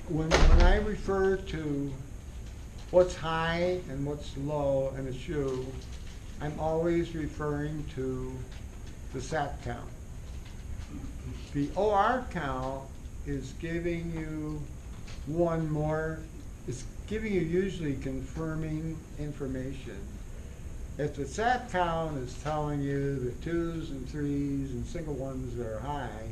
when I refer to what's high and what's low in a shoe, I'm always referring to the SAT count. The OR count is giving you one more, it's giving you usually confirming information. If the SAT count is telling you that 2s and 3s and single ones are high,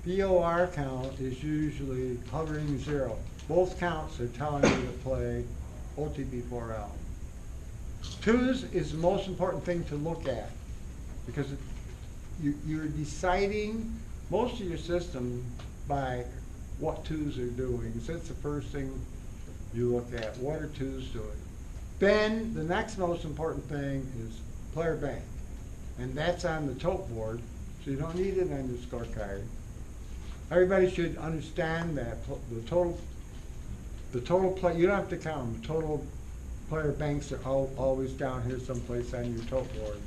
the OR count is usually hovering 0. Both counts are telling you to play OTB4L. 2s is the most important thing to look at because you're deciding most of your system by what 2s are doing. So that's the first thing you look at. What are 2s doing? Then the next most important thing is player bank. And that's on the tote board, so you don't need it on your scorecard. Everybody should understand that the total play, you don't have to count them. The total player banks are always down here someplace on your tote board.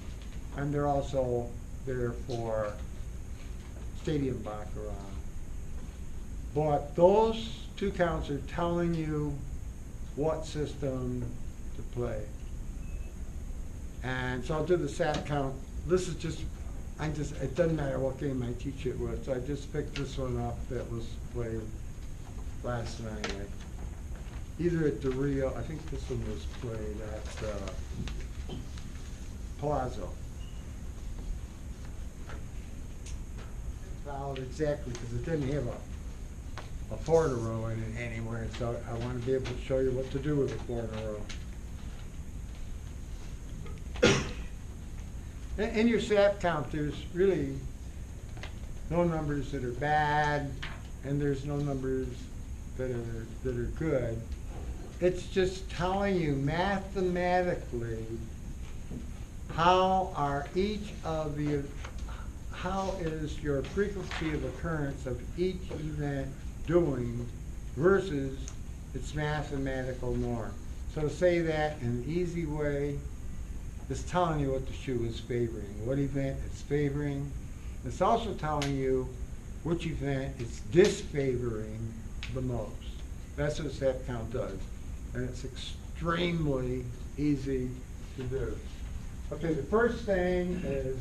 And they're also there for stadium baccarat. But those two counts are telling you what system to play. And so I'll do the SAT count. This is just, it doesn't matter what game I teach it with, so I just picked this one up that was played last night. Either at the Rio, I think this one was played at Palazzo. Valid exactly, because it didn't have a 4 in a row in it anywhere, so I want to be able to show you what to do with a 4 in a row. In your SAT count, there's really no numbers that are bad, and there's no numbers that are good. It's just telling you mathematically how is your frequency of occurrence of each event doing versus its mathematical norm. So to say that in an easy way, it's telling you what the shoe is favoring, what event it's favoring. It's also telling you which event it's disfavoring the most. That's what SAT count does. And it's extremely easy to do. Okay, the first thing is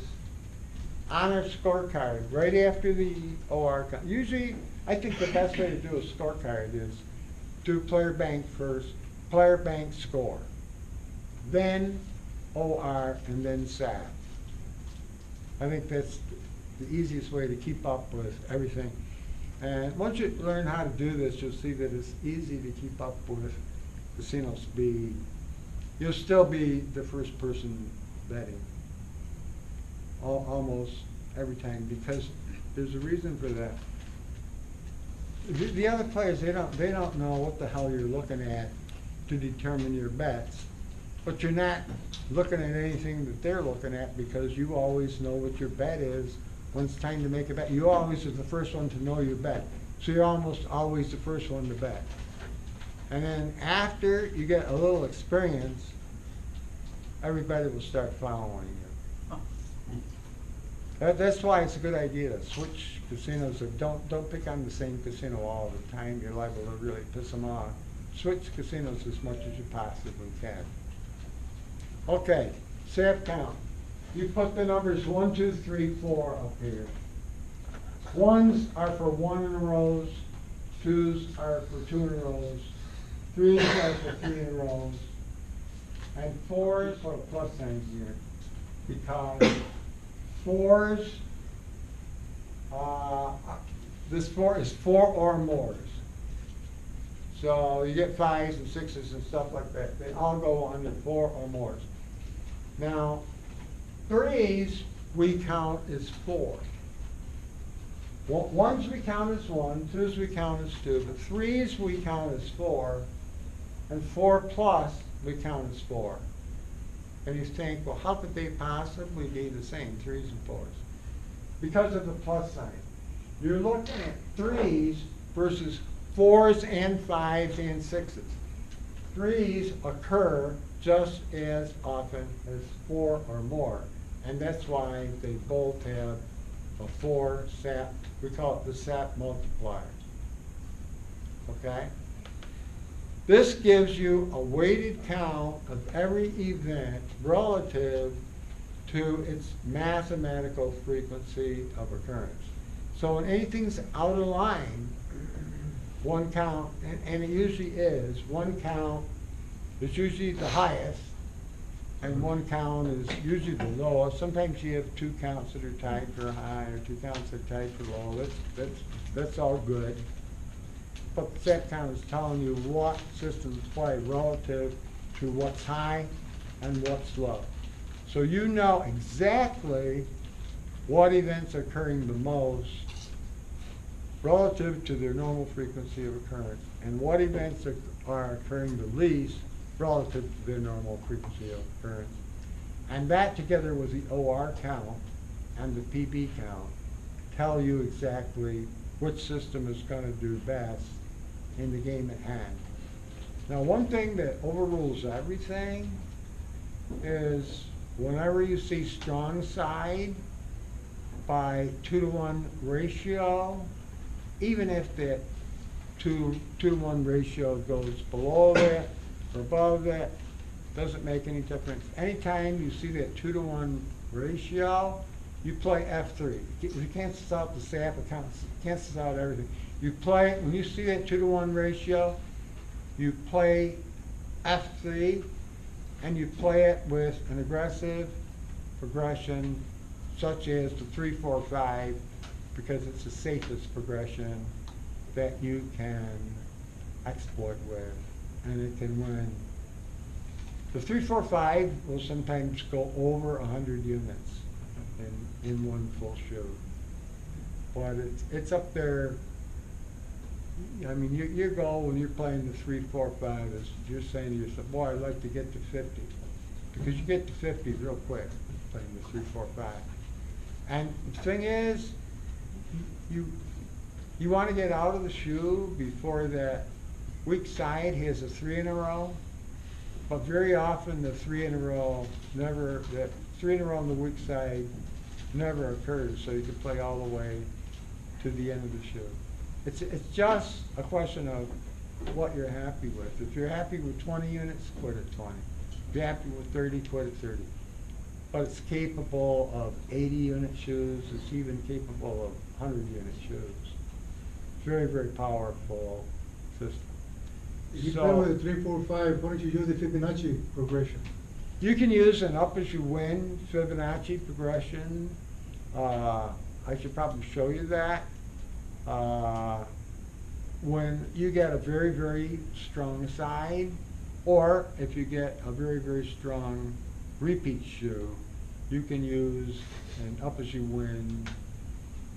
on our scorecard, right after the OR count. Usually, I think the best way to do a scorecard is do player bank first, player bank score, then OR, and then SAT. I think that's the easiest way to keep up with everything. And once you learn how to do this, you'll see that it's easy to keep up with casino speed. You'll still be the first person betting almost every time, because there's a reason for that. The other players, they don't know what the hell you're looking at to determine your bets, but you're not looking at anything that they're looking at, because you always know what your bet is when it's time to make a bet. You always are the first one to know your bet, so you're almost always the first one to bet. And then after you get a little experience, everybody will start following you. That's why it's a good idea to switch casinos. Don't pick on the same casino all the time. You're liable to really piss them off. Switch casinos as much as you possibly can. Okay, SAT count. You put the numbers 1, 2, 3, 4 up here. 1s are for 1 in a rows. 2s are for 2 in a rows. 3s are for 3 in a rows. And 4s, put a plus sign here, because 4s, this 4 is 4 or more. So you get 5s and 6s and stuff like that. They all go under 4 or more. Now, 3s we count as 4. 1s we count as 1, 2s we count as 2, but 3s we count as 4, and 4 plus we count as 4. And you think, well, how could they possibly be the same, 3s and 4s? Because of the plus sign. You're looking at 3s versus 4s and 5s and 6s. 3s occur just as often as 4 or more, and that's why they both have a 4 SAT. We call it the SAT multiplier. okay? This gives you a weighted count of every event relative to its mathematical frequency of occurrence. So when anything's out of line, one count, and it usually is, one count is usually the highest, and one count is usually the lowest. Sometimes you have two counts that are tied for high, or two counts that are tied for low. That's all good. But the set count is telling you what systems play relative to what's high and what's low. So you know exactly what events are occurring the most relative to their normal frequency of occurrence, and what events are occurring the least relative to their normal frequency of occurrence. And that, together with the OR count and the PB count, tell you exactly which system is going to do best in the game at hand. Now, one thing that overrules everything is whenever you see strong side by 2-to-1 ratio, even if that 2-to-1 ratio goes below that or above that, doesn't make any difference. Anytime you see that 2-to-1 ratio, you play F3. It cancels out the sap, it cancels out everything. You play, when you see that 2-to-1 ratio, you play F3, and you play it with an aggressive progression such as the 3-4-5, because it's the safest progression that you can exploit with, and it can win. The 3-4-5 will sometimes go over 100 units in one full shoot, but it's up there. I mean, your goal when you're playing the 3-4-5 is you're saying to yourself, boy, I'd like to get to 50, because you get to 50 real quick playing the 3-4-5. And the thing is, you want to get out of the shoe before that weak side has a 3 in a row, but very often the 3 in a row that 3 in a row on the weak side never occurs, so you can play all the way to the end of the shoe. It's just a question of what you're happy with. If you're happy with 20 units, quit at 20. If you're happy with 30, quit at 30. But it's capable of 80 unit shoes. It's even capable of 100 unit shoes. Very, very powerful system. If you play with a 3-4-5, why don't you use the Fibonacci progression? You can use an up as you win Fibonacci progression. I should probably show you that. When you get a very, very strong side, or if you get a very, very strong repeat shoe, you can use an up as you win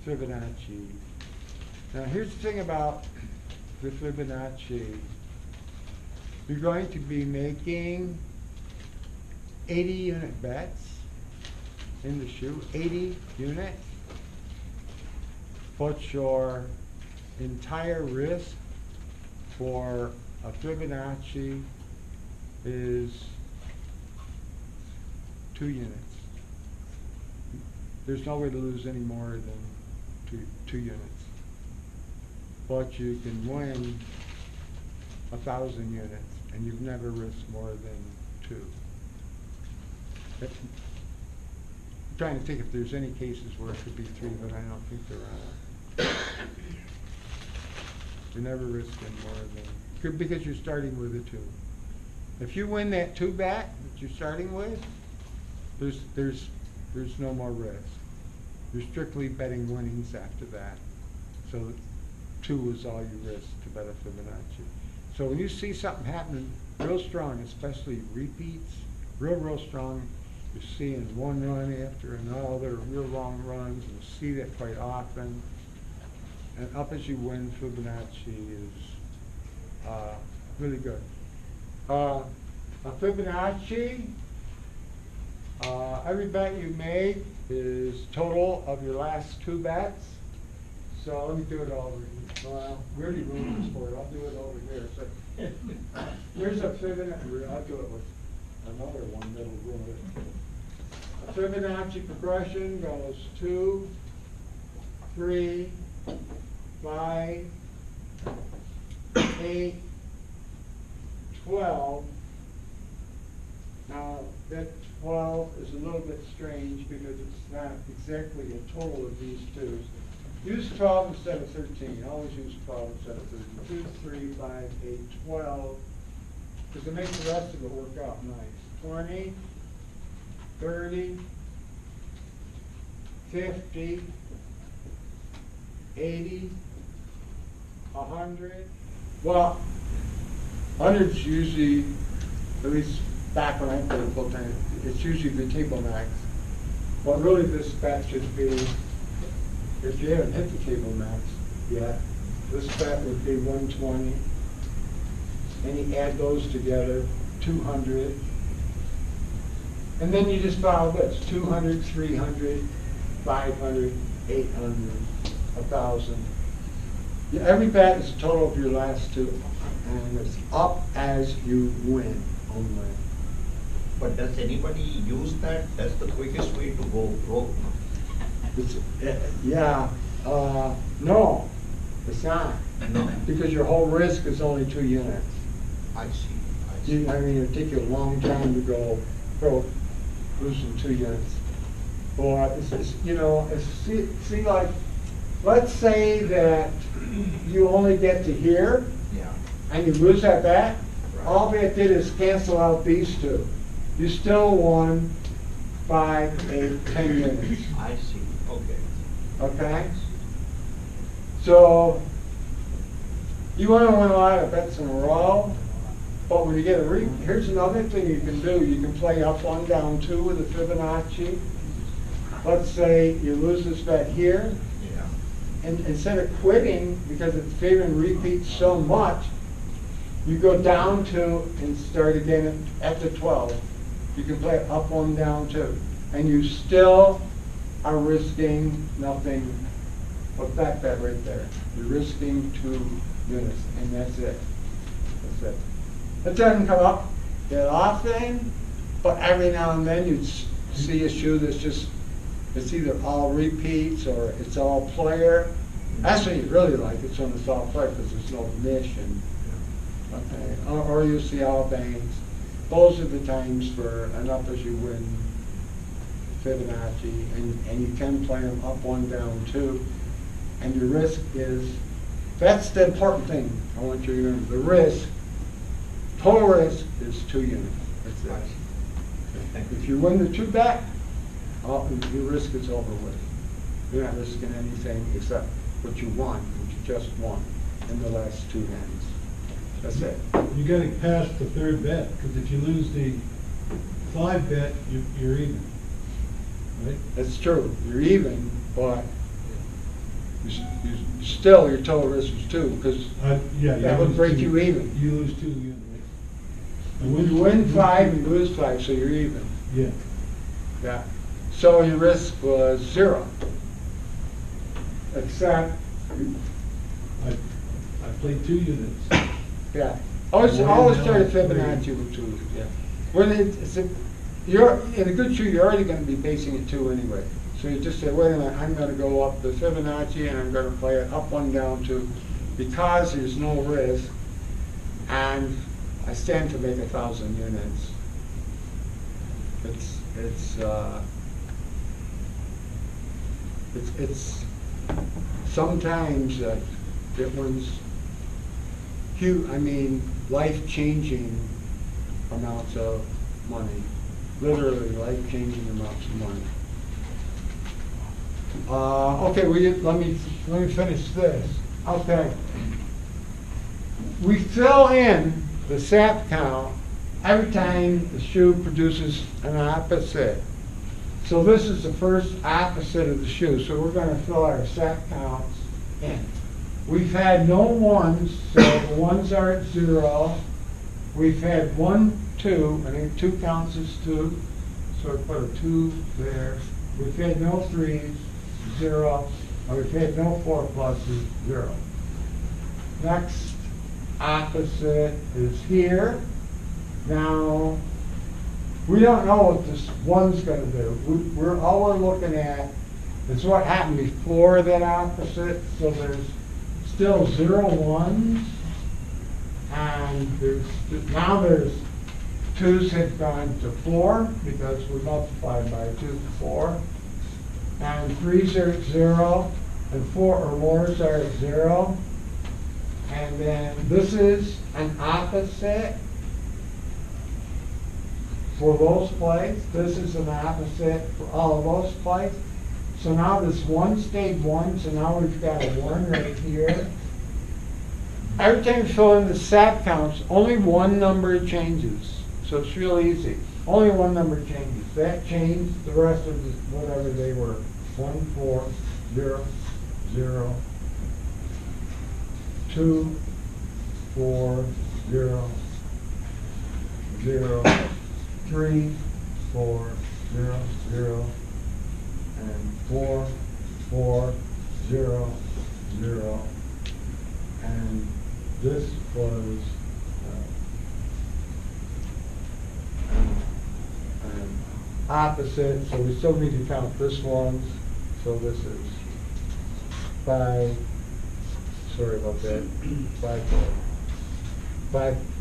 Fibonacci. Now here's the thing about the Fibonacci. You're going to be making 80 unit bets in the shoe, 80 units, but your entire risk for a Fibonacci is 2 units. There's no way to lose any more than two units. But you can win 1,000 units, and you've never risked more than 2. I'm trying to think if there's any cases where it could be 3, but I don't think there are. You never risk any more than, because you're starting with a 2. If you win that 2 bet that you're starting with, there's no more risk. You're strictly betting winnings after that. So 2 is all you risk to bet a Fibonacci. So when you see something happening real strong, especially repeats, real strong, you're seeing one run after another, real long runs, and you see that quite often. And up as you win Fibonacci is really good. A Fibonacci, every bet you make is total of your last 2 bets. So let me do it over here. Well, we already ruined this for it. I'll do it over here. So here's a Fibonacci. I'll do it with another one that'll ruin it. A Fibonacci progression goes 2, 3, 5, 8, 12. Now, that 12 is a little bit strange because it's not exactly a total of these twos. Use 12 instead of 13. Always use 12 instead of 13. 2, 3, 5, 8, 12. Because it makes the rest of it work out nice. 20, 30, 50, 80, 100. Well, 100's usually, at least back when I played full time, it's usually the table max. But really this bet should be, if you haven't hit the table max yet, this bet would be 120. And you add those together, 200. And then you just follow this, 200, 300, 500, 800, 1,000. Yeah, every bet is a total of your last two, and it's up as you win only. But does anybody use that? That's the quickest way to go broke. It's, yeah, no, it's not. No. Because your whole risk is only 2 units. I see. I mean, it'd take you a long time to go broke, losing 2 units. Or, you know, see, like, let's say that you only get to here, Yeah. and you lose that bet. Right. All that did is cancel out these two. You still won 5, 8, 10 units. I see. Okay. Okay? So, you want to win a lot of bets in a row, but when you get here's another thing you can do. You can play up 1, down 2 with a Fibonacci. Let's say you lose this bet here, Yeah. and instead of quitting because it's favoring repeats so much, you go down 2 and start again at the 12. You can play up 1, down 2. And you still are risking nothing but that bet right there. You're risking 2 units, and that's it. That's it. It doesn't come up that often, but every now and then you see a shoe that's just, it's either all repeats or it's all player. That's what you really like, it's when it's all player because there's no commission. Okay, or you see all banks. Those are the times for an up as you win Fibonacci, and you can play them up 1, down 2. And your risk is, that's the important thing I want you to remember. The risk, total risk is 2 units. That's it. Thank you. If you win the 2 bet, your risk is over with. You're not risking anything except what you won, what you just won in the last 2 hands. That's it. You gotta pass the 3rd bet, because if you lose the 5 bet, you're even, right? That's true. You're even, but still your total risk is 2 because Yeah. that would break you even. You lose 2 units. You win 5, you lose 5, so you're even. Yeah. Yeah. So your risk was 0. Except, I played 2 units. yeah. Always start a Fibonacci with 2. Yeah. When you're in a good shoe, you're already going to be basing it 2 anyway. So you just say, wait a minute, I'm going to go up the Fibonacci and I'm going to play it up 1, down 2 because there's no risk, and I stand to make 1,000 units. It's sometimes it was huge. I mean, life-changing amounts of money, literally life-changing amounts of money. Okay, let me finish this. Okay. We fill in the sap count every time the shoe produces an opposite. So this is the first opposite of the shoe. So we're going to fill our sap counts in. We've had no 1s, so the 1s are at 0. We've had 1, 2. I think 2 counts as 2. So we put a 2 there. We've had no 3s, 0. And we've had no 4 pluses, 0. Next opposite is here. Now, we don't know what this 1's going to do. All we're looking at is what happened before that opposite. So there's still 0 1s And now there's 2's have gone to 4 because we multiplied by 2 to 4. And 3's are at 0, and 4 or more's are at 0. And then this is an opposite for those plates. This is an opposite for all of those plates. So now this 1 stayed 1, so now we've got a 1 right here. Every time you fill in the sap counts, only one number changes. So it's real easy. Only one number changes. That changed the rest of the, whatever they were. 1, 4, 0, 0, 2, 4, 0, 0, 3, 4, 0, 0, and 4, 4, 0, 0, and this was opposite, so we still need to count this one. So this is 5, sorry about that,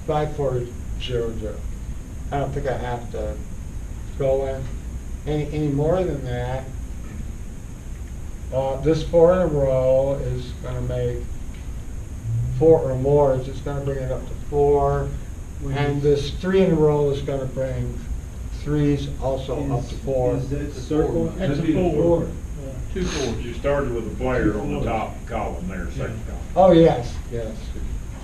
5, 4, 0, 0. I don't think I have to go in any more than that. This 4 in a row is going to make 4 or more. It's just going to bring it up to 4. And this 3 in a row is going to bring 3's also up to 4. Is that circle? That's That'd a be 4. 4. 2 4s. You started with a player on the top column there, second column. Oh, yes, yes.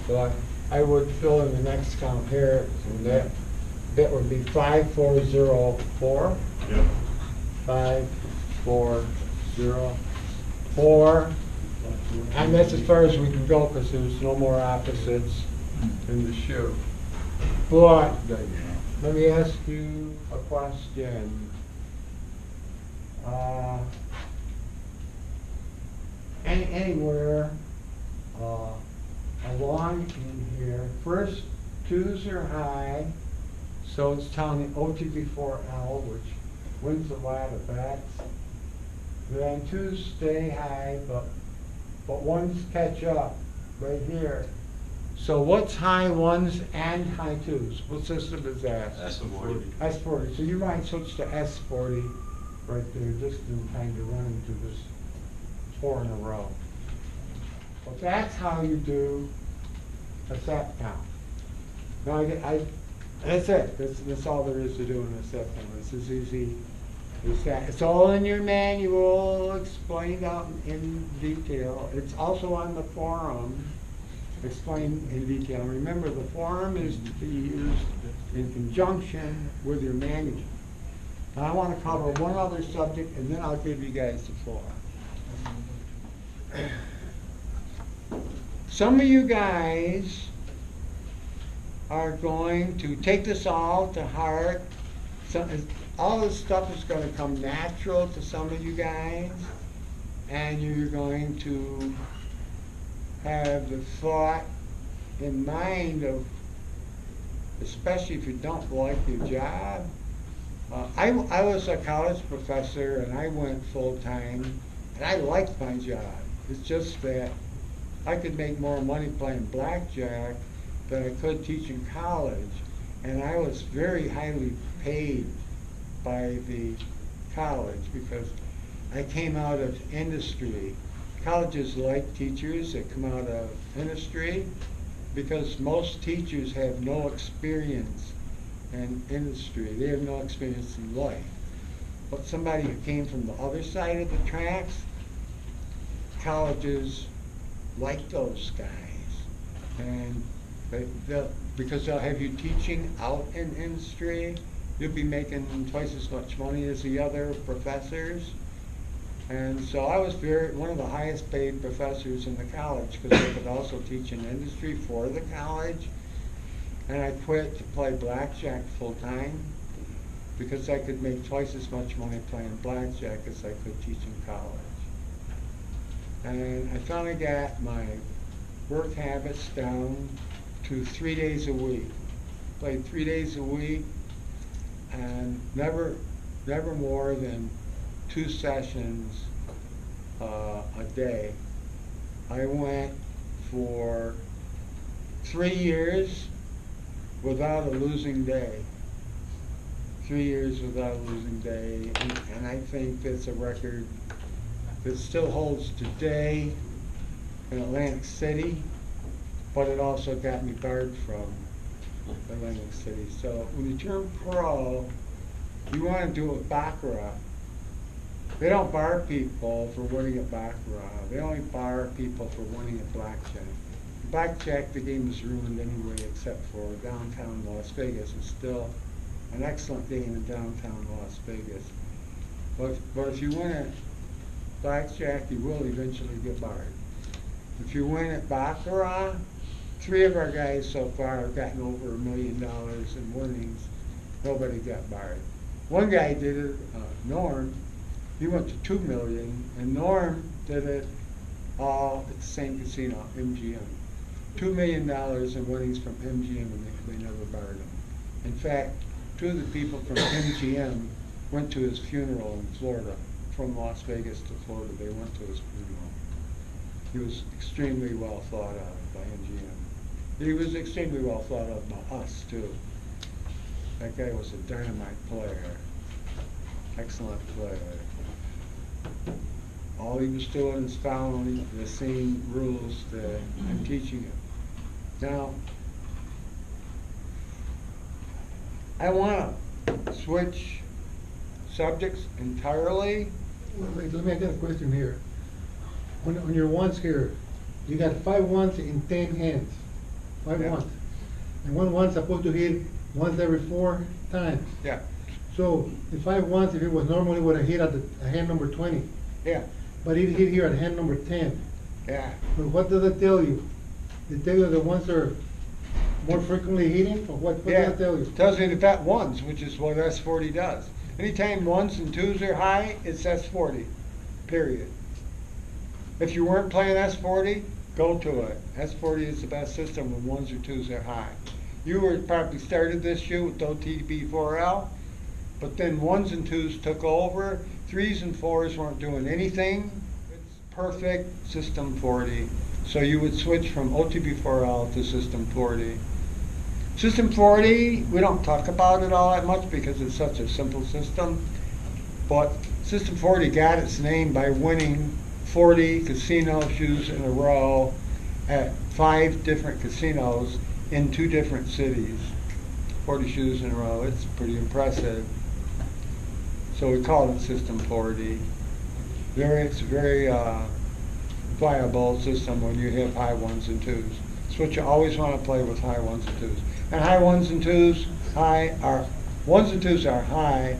So I would fill in the next count here, and that would be 5, 4, 0, 4. Yep. 5, 4, 0, 4. And that's as far as we can go because there's no more opposites in the shoe. But let me ask you a question. Anywhere along in here, first 2's are high, so it's telling the OTB4L, which wins a lot of bets. Then 2's stay high, but 1's catch up right here. So what's high 1's and high 2's? What system is that? S40. S40. So you might switch to S40 right there, just in time to run into this 4 in a row. Well, that's how you do a set count. Now that's it. That's all there is to do in a set count. It's as easy as that. It's all in your manual, explained out in detail. It's also on the forum, explained in detail. Remember, the forum is to be used in conjunction with your manual. Now, I want to cover one other subject, and then I'll give you guys the floor. Some of you guys are going to take this all to heart. All this stuff is going to come natural to some of you guys, and you're going to have the thought in mind of, especially if you don't like your job. I was a college professor, and I went full-time, and I liked my job. It's just that I could make more money playing blackjack than I could teaching college, and I was very highly paid by the college because I came out of industry. Colleges like teachers that come out of industry because most teachers have no experience in industry. They have no experience in life. But somebody who came from the other side of the tracks, colleges like those guys. And because they'll have you teaching out in industry, you'll be making twice as much money as the other professors. And so I was one of the highest paid professors in the college because I could also teach in industry for the college. And I quit to play blackjack full time because I could make twice as much money playing blackjack as I could teaching college. And I finally got my work habits down to 3 days a week. Played 3 days a week and never more than 2 sessions a day. I went for 3 years without a losing day. 3 years without a losing day, and I think that's a record that still holds today in Atlantic City, but it also got me barred from Atlantic City. So when you turn pro, you want to do it with baccarat. They don't bar people for winning at baccarat. They only bar people for winning at blackjack. Blackjack, the game is ruined anyway, except for downtown Las Vegas. It's still an excellent game in downtown Las Vegas. But if you win at blackjack, you will eventually get barred. If you win at baccarat, 3 of our guys so far have gotten over $1 million in winnings. Nobody got barred. One guy did it, Norm. He went to 2 million, and Norm did it all at the same casino, MGM. $2 million in winnings from MGM, and they never barred him. In fact, 2 of the people from MGM went to his funeral in Florida, from Las Vegas to Florida. They went to his funeral. He was extremely well thought of by MGM. He was extremely well thought of by us, too. That guy was a dynamite player, excellent player. All he was doing is following the same rules that I'm teaching him. Now, I want to switch subjects entirely. Wait, let me get a question here. On your ones here, you got 5 ones in 10 hands. 5 Yeah. ones. And 1 one's supposed to hit once every 4 times. Yeah, So the 5 ones, if it was normally would have hit at hand number 20. yeah, But it hit here at hand number 10. yeah. But what does it tell you? It tells you the ones are more frequently hitting, or what Yeah, does it tell you? tells me the fat ones, which is what S40 does. Anytime 1s and 2s are high, it's S40, period. If you weren't playing S40, go to it. S40 is the best system when 1s or 2s are high. You were probably started this shoe with OTB4L, but then 1s and 2s took over. 3s and 4s weren't doing anything. It's perfect System 40. So you would switch from OTB4L to System 40. System 40, we don't talk about it all that much because it's such a simple system. But System 40 got its name by winning 40 casino shoes in a row at 5 different casinos in 2 different cities. 40 shoes in a row, it's pretty impressive. So we call it System 40. It's a very viable system when you have high 1s and 2s. It's what you always want to play with, high 1s and 2s. And high 1s and 2s, 1s and 2s are high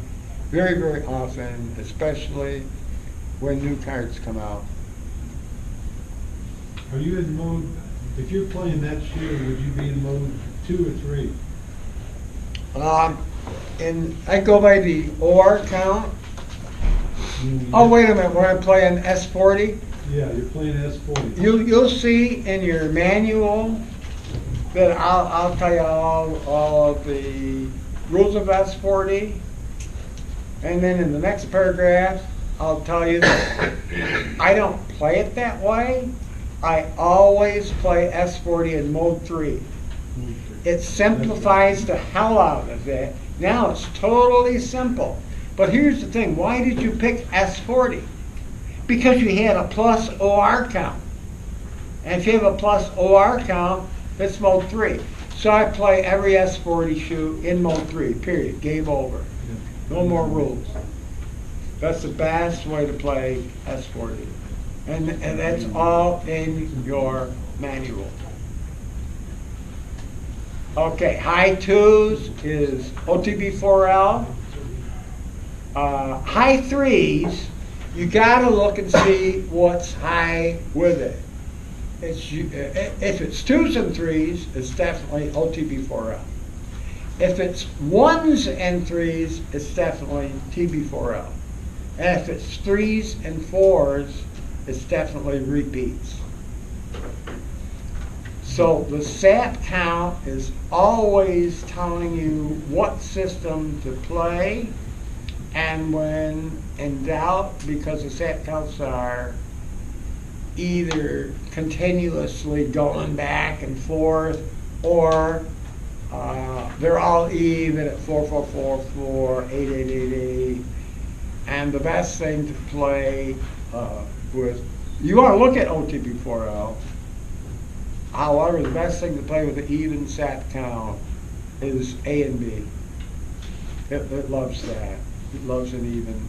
very, very often, especially when new cards come out. Are you in mode, if you're playing that shoe, would you be in mode 2 or 3? And I go by the OR count. Oh, wait a minute, when I'm playing S40, Yeah, you're playing S40. you'll see in your manual that I'll tell you all of the rules of S40. And then in the next paragraph, I'll tell you that I don't play it that way. I always play S40 in mode 3. It simplifies the hell out of it. Now it's totally simple. But here's the thing, why did you pick S40? Because you had a plus OR count. And if you have a plus OR count, it's mode 3. So I play every S40 shoe in mode 3, period. Game over. No more rules. That's the best way to play S40. And that's all in your manual. Okay, high 2s is OTB4L. High 3s, you gotta look and see what's high with it. If it's 2s and 3s, it's definitely OTB4L. If it's 1s and 3s, it's definitely TB4L. And if it's 3s and 4s, it's definitely repeats. So the SAT count is always telling you what system to play, and when in doubt, because the SAT counts are either continuously going back and forth, or they're all even at 4-4-4-4, 8-8-8-8. And the best thing to play with, you want to look at OTP4L. However, the best thing to play with the even sat count is A and B. It loves that. It loves it even.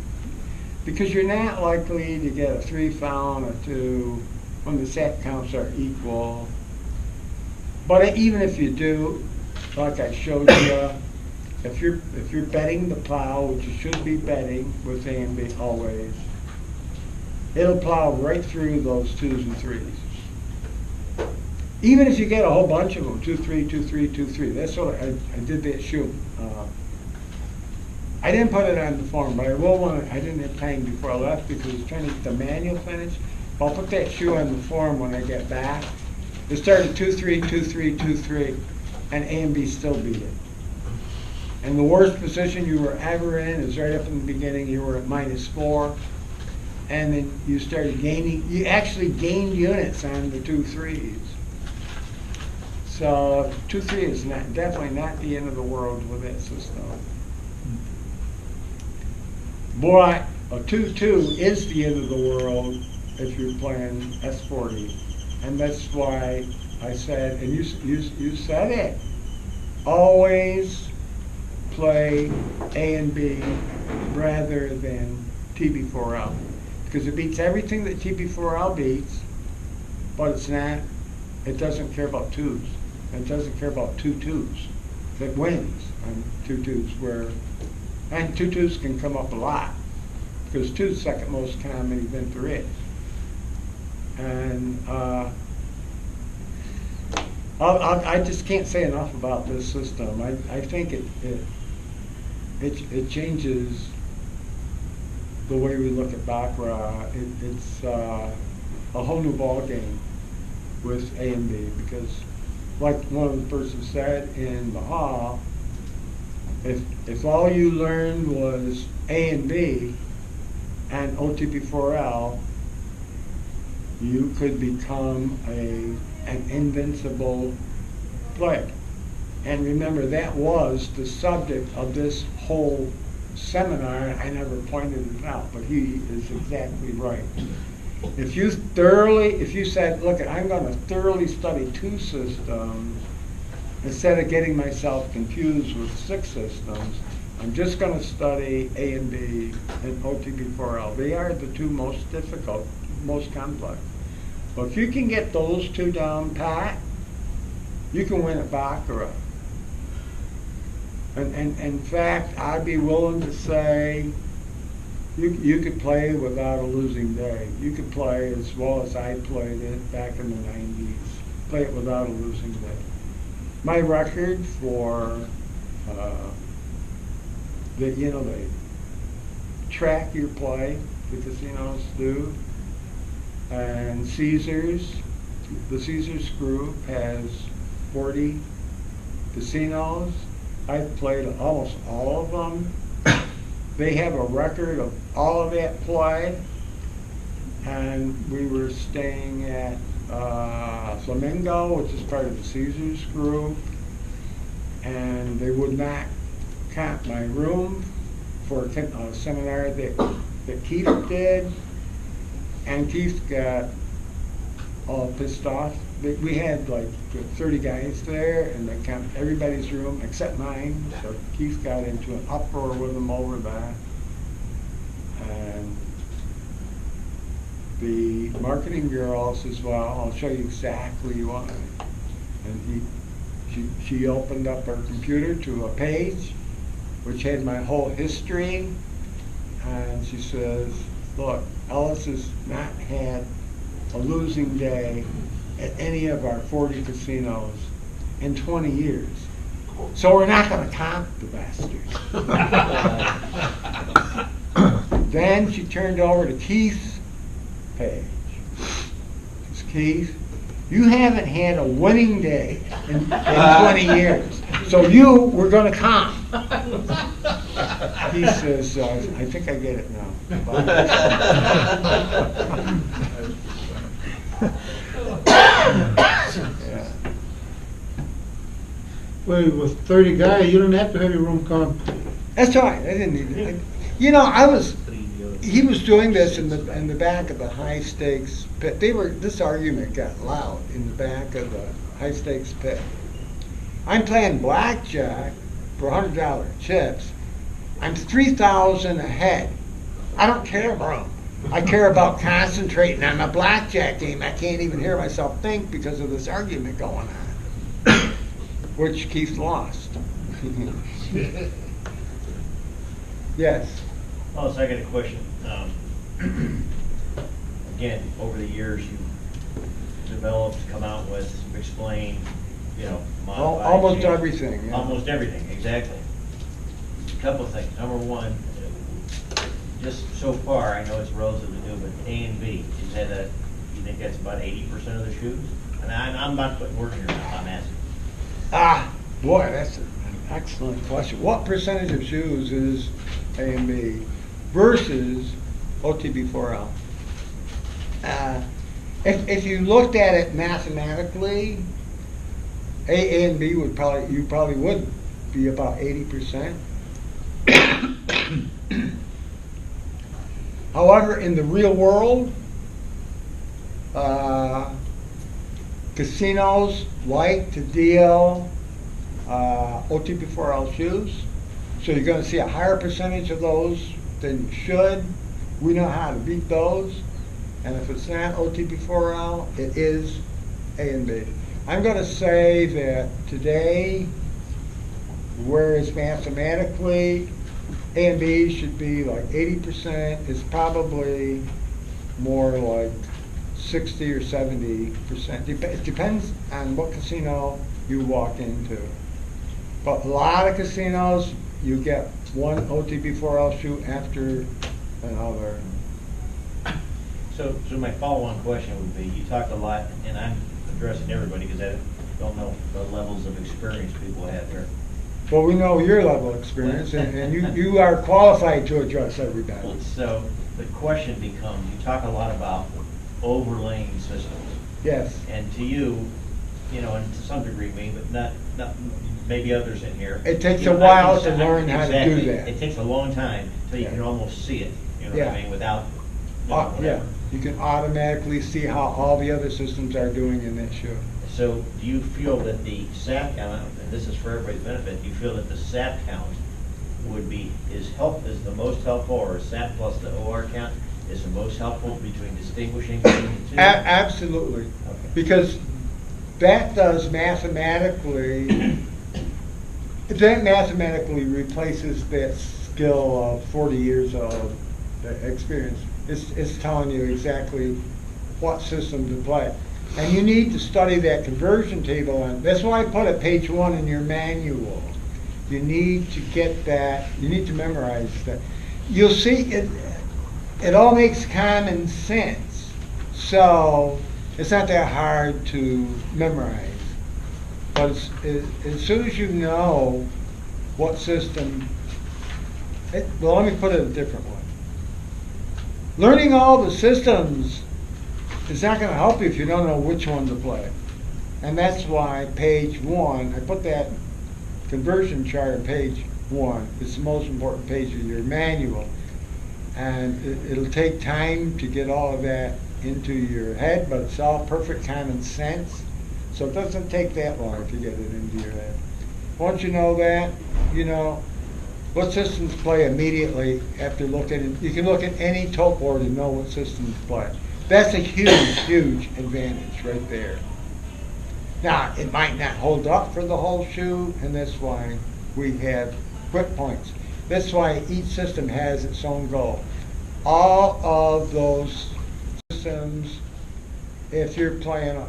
Because you're not likely to get a 3 found or 2 when the sat counts are equal. But even if you do, like I showed you, if you're betting the plow, which you should be betting with A and B always, it'll plow right through those 2s and 3s. Even if you get a whole bunch of them, 2-3, 2-3, 2-3. That's what I did that shoe. I didn't put it on the form, but I will want to, I didn't have time before I left because I was trying to get the manual finished. I'll put that shoe on the form when I get back. It started 2-3, 2-3, 2-3, and A and B still beat it. And the worst position you were ever in is right up in the beginning, you were at -4, and then you started gaining, you actually gained units on the 2-3s. So 2-3 is definitely not the end of the world with that system. Boy, a 2-2 is the end of the world if you're playing S40. And that's why I said, and you said it, always play A and B rather than TB4L. Because it beats everything that TB4L beats, but it doesn't care about 2s. It doesn't care about 2-2s. It wins on 2-2s and 2-2s can come up a lot, because 2 is the second most common event there is. And I just can't say enough about this system. I think it changes the way we look at Baccarat. It's a whole new ball game with A and B, because like one of the persons said in the hall, if all you learned was A and B and OTP4L, you could become an invincible player. And remember, that was the subject of this whole seminar. I never pointed it out, but he is exactly right. If you said, look, I'm going to thoroughly study 2 systems, instead of getting myself confused with 6 systems, I'm just going to study A and B and OTP4L. They are the 2 most difficult, most complex. But if you can get those 2 down pat, you can win at Baccarat. And in fact, I'd be willing to say you could play without a losing day. You could play as well as I played it back in the 90s. Play it without a losing day. My record for the track your play, the casinos do, and Caesars, the Caesars group has 40 casinos. I've played almost all of them. They have a record of all of that play, and we were staying at Flamingo, which is part of the Caesars group, and they would not count my room for a seminar that Keith did, and Keith got all pissed off. We had like 30 guys there, and they counted everybody's room except mine, so Keith got into an uproar with them over that. And the marketing girl says, well, I'll show you exactly why. And she opened up her computer to a page which had my whole history, and she says, look, Ellis has not had a losing day at any of our 40 casinos in 20 years. So we're not going to comp the bastards. Then she turned over to Keith's page. Says, Keith, you haven't had a winning day in 20 years. So we're going to comp. He says, I think I get it now. Well, with 30 guys, you don't have to have your room comp. That's all right, I didn't need it. You know, he was doing this in the back of the high stakes pit. This argument got loud in the back of the high stakes pit. I'm playing blackjack for $100 chips. I'm 3,000 ahead. I don't care about them. I care about concentrating on my blackjack game. I can't even hear myself think because of this argument going on, which Keith lost. Yes. Oh, so I got a question. Again, over the years, you've developed, come out with, explained, modified. Almost changed. everything, yeah. Almost everything, exactly. Couple of things. Number one, just so far, I know it's relatively new, but A and B, you think that's about 80% of the shoes? And I'm not putting words in your mouth, I'm asking. Boy, that's an excellent question. What percentage of shoes is A and B versus OTB4L? If you looked at it mathematically, A and B you probably would be about 80%. However, in the real world, casinos like to deal OTB4L shoes, so you're going to see a higher percentage of those than you should. We know how to beat those, and if it's not OTB4L, it is A and B. I'm going to say that today, whereas mathematically A and B should be like 80%, it's probably more like 60 or 70%. It depends on what casino you walk into. But a lot of casinos, you get one OTB4L shoe after another. So my follow-on question would be, you talked a lot, and I'm addressing everybody because I don't know the levels of experience people have here. Well, we know your level of experience, and you are qualified to address everybody. So the question becomes, you talk a lot about overlaying systems. Yes. And to you, and to some degree me, but not maybe others in here. It takes you a know, while I can- to learn how to do exactly. that. It takes a long time till you Yeah. can almost see it, you know what Yeah. I mean, without, Yeah, whatever. you can automatically see how all the other systems are doing in that shoe. So do you feel that the SAT count, and this is for everybody's benefit, do you feel that the SAT count is the most helpful, or SAT plus the OR count is the most helpful between distinguishing between the two? Absolutely, Okay. because that mathematically replaces that skill of 40 years of experience. It's telling you exactly what system to play. And you need to study that conversion table, and that's why I put it page 1 in your manual. You need to get that, you need to memorize that. You'll see it all makes common sense. So it's not that hard to memorize. But as soon as you know what system, well, let me put it a different way. Learning all the systems is not going to help you if you don't know which one to play. And that's why page 1, I put that conversion chart on page 1. It's the most important page of your manual. And it'll take time to get all of that into your head, but it's all perfect common sense. So it doesn't take that long to get it into your head. Once you know that, you know what systems play immediately after looking. You can look at any tote board and know what systems play. That's a huge, huge advantage right there. Now, it might not hold up for the whole shoe, and that's why we have quick points. That's why each system has its own goal. All of those systems, if you're playing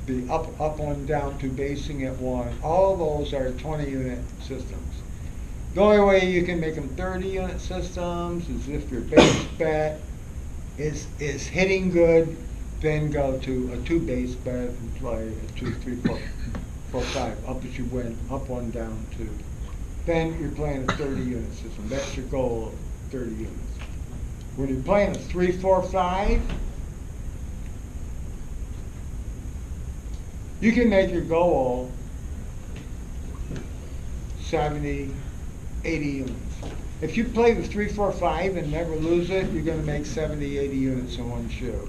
the up one, down two, basing at one, all those are 20-unit systems. The only way you can make them 30-unit systems is if your base bet is hitting good, then go to a 2 base bet and play a 2, 3, 4, 5, up as you win, up 1, down 2. Then you're playing a 30-unit system. That's your goal of 30 units. When you're playing a 3, 4, 5, You can make your goal 70, 80 units. If you play the 3, 4, 5 and never lose it, you're gonna make 70, 80 units in one shoe.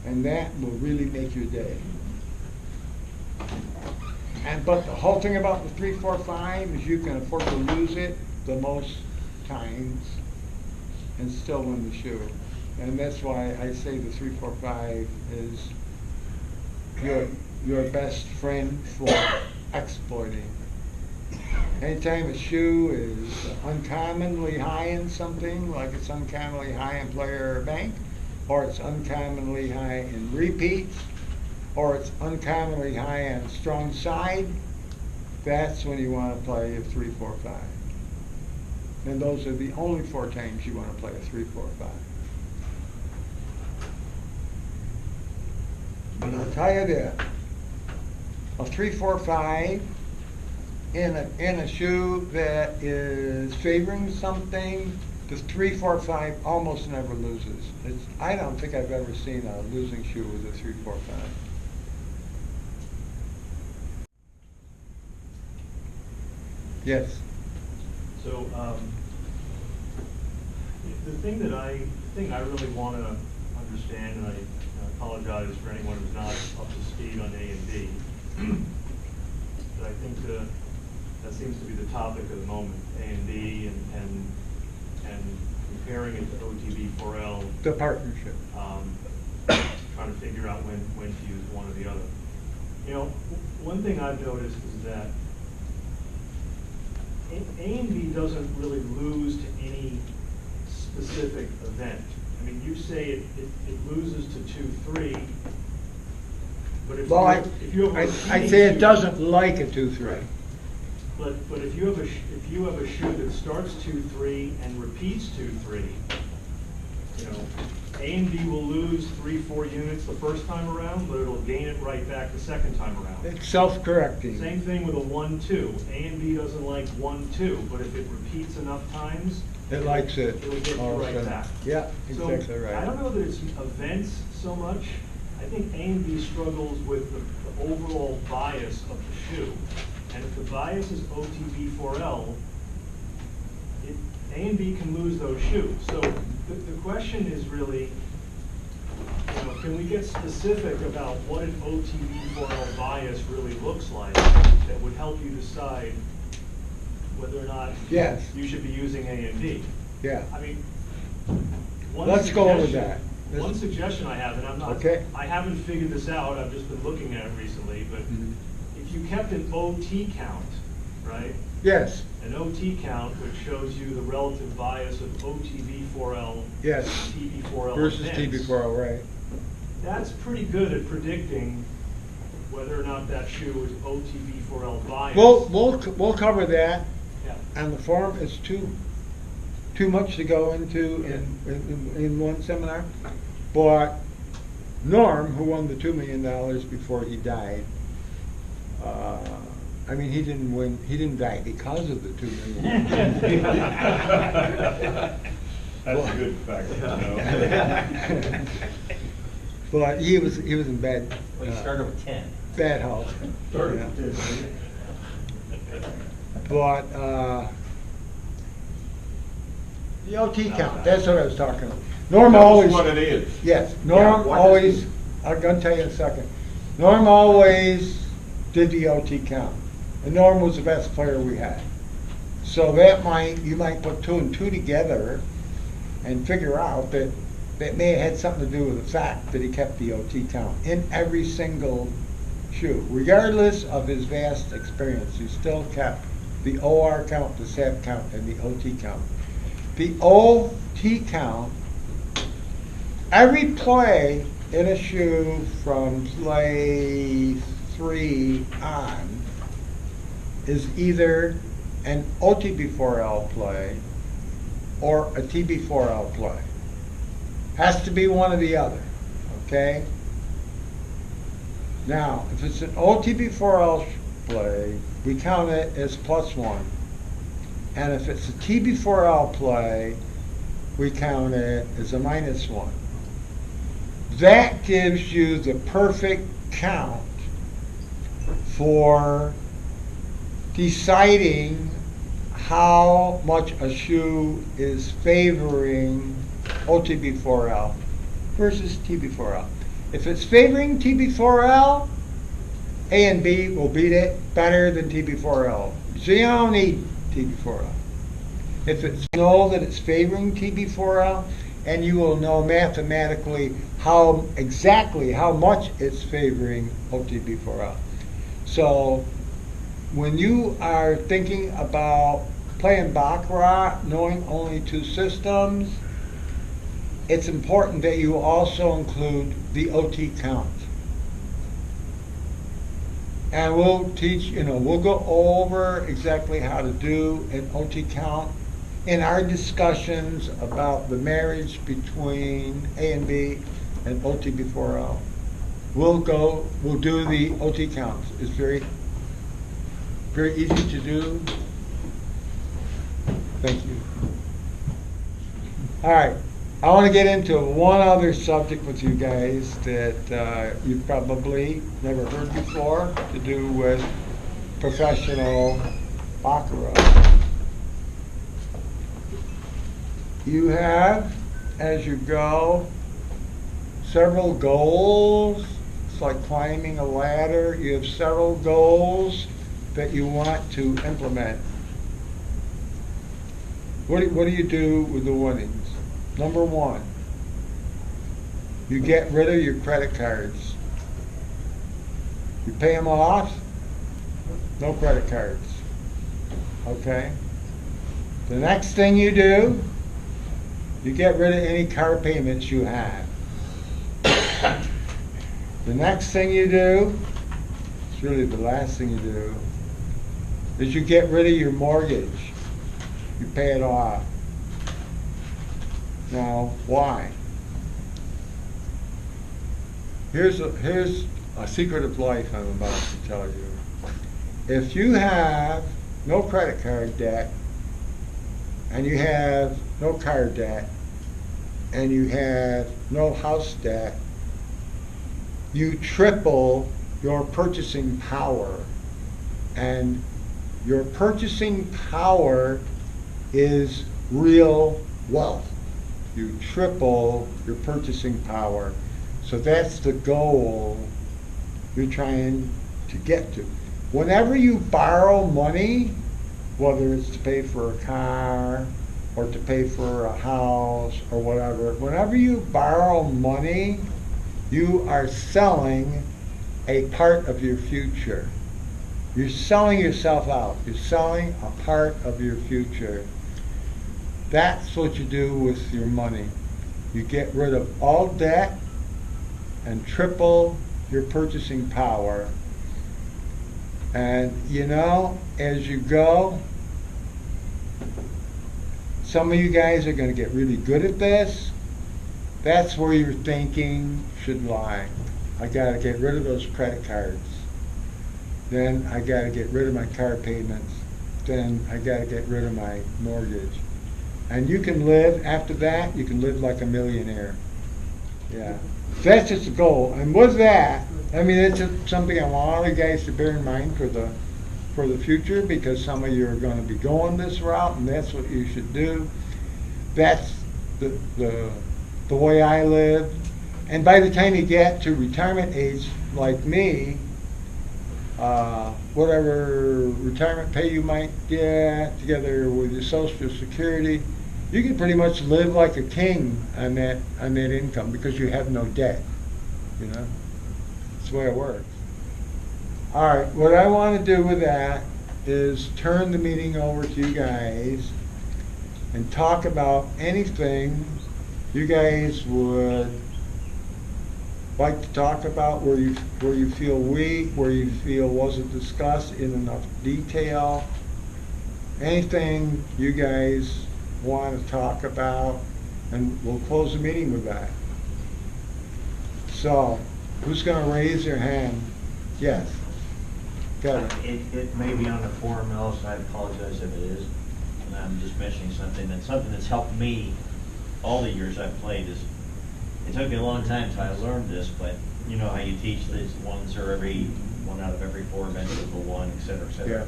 And that will really make your day. But the whole thing about the 3, 4, 5 is you can afford to lose it the most times and still win the shoe. And that's why I say the 3, 4, 5 is your best friend for exploiting. Anytime a shoe is uncommonly high in something, like it's uncommonly high in player bank, or it's uncommonly high in repeats, or it's uncommonly high on strong side, that's when you want to play a 3, 4, 5. And those are the only 4 times you want to play a 3, 4, 5. And I'll tell you this, a 3, 4, 5 in a shoe that is favoring something, the 3, 4, 5 almost never loses. I don't think I've ever seen a losing shoe with a 3, 4, 5. Yes. So, the thing I really want to understand, and I apologize for anyone who's not up to speed on A and B, but I think that seems to be the topic of the moment, A and B, and comparing it to OTB4L. The partnership. Trying to figure out when to use one or the other. You know, one thing I've noticed is that A and B doesn't really lose to any specific event. I mean, you say it loses to 2-3, but if Well, you have a I'd say it doesn't like a 2-3. But if you have a shoe that starts 2-3 and repeats 2-3, you know, A and B will lose 3-4 units the first time around, but it'll gain it right back the second time around. It's self-correcting. Same thing with a 1-2. A and B doesn't like 1-2, but if it repeats enough times, It likes it. it'll get you all of a right sudden. back. Yeah, exactly So right. I don't know that it's events so much. I think A and B struggles with the overall bias of the shoe. And if the bias is OTB4L, A and B can lose those shoes. So the question is really, you know, can we get specific about what an OTB4L bias really looks like that would help you decide whether or not Yes. you should be using A and B? Yeah. I mean, one Let's go with suggestion- that. One suggestion I have, and I'm not, Okay. I haven't figured this out, I've just been looking at it recently, but Mhm. if you kept an OT count, right? Yes, An OT count, which shows you the relative bias of OTB4L, yes. TB4L Versus events, TB4L, right. that's pretty good at predicting whether or not that shoe is OTB4L biased. We'll cover that Yeah. on the forum. It's too much to go into in one seminar. But Norm, who won the $2 million before he died, I mean, he didn't die because of the $2 million. That's a good fact to know. But he was in bad. Well, you started with 10. Bad health. Started Yeah. with But, the OT count, that's what I was talking about. Norm Tell us always. what it is. Yes, Yeah, Norm what does always, it- I'm gonna tell you in a second. Norm always did the OT count. And Norm was the best player we had. So you might put 2 and 2 together and figure out that may have had something to do with the fact that he kept the OT count in every single shoe. Regardless of his vast experience, he still kept the OR count, the SAP count, and the OT count. The OT count, every play in a shoe from play 3 on is either an OTB4L play or a TB4L play. Has to be one or the other, okay? Now, if it's an OTB4L play, we count it as +1. And if it's a TB4L play, we count it as a -1. That gives you the perfect count for deciding how much a shoe is favoring OTB4L versus TB4L. If it's favoring TB4L, A and B will beat it better than TB4L. So you don't need TB4L. If it's know that it's favoring TB4L, and you will know mathematically exactly how much it's favoring OTB4L. So when you are thinking about playing Baccarat, knowing only two systems, it's important that you also include the OT count. And we'll teach, we'll go over exactly how to do an OT count in our discussions about the marriage between A and B and OTB4L. We'll do the OT counts. It's very, very easy to do. Thank you. All right. I want to get into one other subject with you guys that you've probably never heard before, to do with professional baccarat. You have, as you go, several goals. It's like climbing a ladder. You have several goals that you want to implement. What do you do with the winnings? Number one, you get rid of your credit cards. You pay them off, no credit cards. Okay? The next thing you do, you get rid of any car payments you have. The next thing you do, it's really the last thing you do, is you get rid of your mortgage. You pay it off. Now, why? Here's a secret of life I'm about to tell you. If you have no credit card debt, and you have no car debt, and you have no house debt, you triple your purchasing power. And your purchasing power is real wealth. You triple your purchasing power. So that's the goal you're trying to get to. Whenever you borrow money, whether it's to pay for a car or to pay for a house or whatever, whenever you borrow money, you are selling a part of your future. You're selling yourself out. You're selling a part of your future. That's what you do with your money. You get rid of all debt and triple your purchasing power. And as you go, some of you guys are going to get really good at this. That's where your thinking should lie. I got to get rid of those credit cards. Then I got to get rid of my car payments. Then I got to get rid of my mortgage. And you can live, after that, you can live like a millionaire. Yeah. So that's just the goal. And with that, it's just something I want all you guys to bear in mind for the future, because some of you are going to be going this route, and that's what you should do. That's the way I live. And by the time you get to retirement age, like me, whatever retirement pay you might get, together with your Social Security, you can pretty much live like a king on that income, because you have no debt. That's the way it works. All right, what I want to do with that is turn the meeting over to you guys and talk about anything you guys would like to talk about, where you feel weak, where you feel wasn't discussed in enough detail. Anything you guys want to talk about, and we'll close the meeting with that. So, who's going to raise their hand? Yes. Got it. It may be on the form else, I apologize if it is. And I'm just mentioning something that's helped me all the years I've played. It took me a long time until I learned this, but you know how you teach these ones are one out of every 4 events is a 1, et cetera, et cetera. Yeah.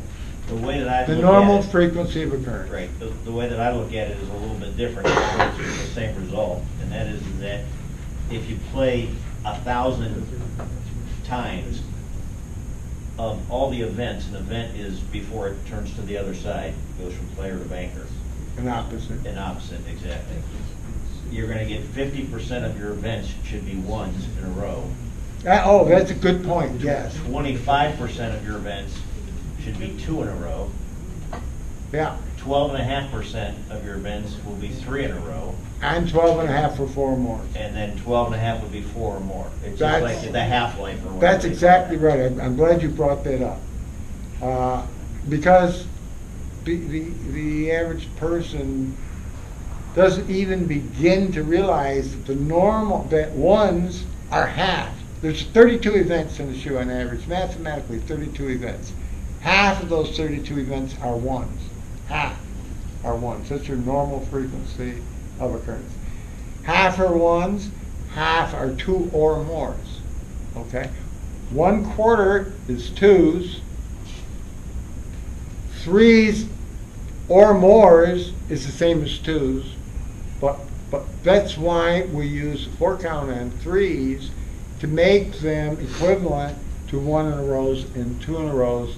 The way that I The look normal at it, frequency of occurrence. right, the way that I look at it is a little bit different, it's the same result, and that is that if you play 1,000 times of all the events, an event is before it turns to the other side, goes from player to banker. An opposite. An opposite, exactly. You're gonna get 50% of your events should be 1s in a row. Oh, that's a good point, yes. 25% of your events should be 2 in a row. Yeah, 12.5% of your events will be 3 in a row, and 12.5 for 4 more. and then 12.5 would be 4 or more. It's just That's- like the half-life or whatever. That's they call exactly it. right. I'm glad you brought that up. Because the average person doesn't even begin to realize that that ones are half. There's 32 events in the shoe on average, mathematically 32 events. Half of those 32 events are ones. Half are ones. That's your normal frequency of occurrence. Half are ones, half are 2 or mores. Okay? 1/4 is 2s. 3s or mores is the same as 2s. But that's why we use 4 count on 3s to make them equivalent to 1 in a rows and 2 in a rows.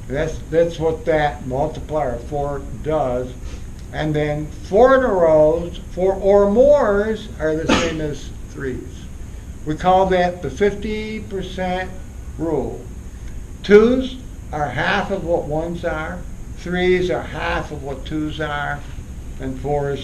That's what that multiplier of 4 does. And then 4 in a rows, 4 or mores are the same as 3s. We call that the 50% rule. 2s are half of what 1s are, 3s are half of what 2s are, and 4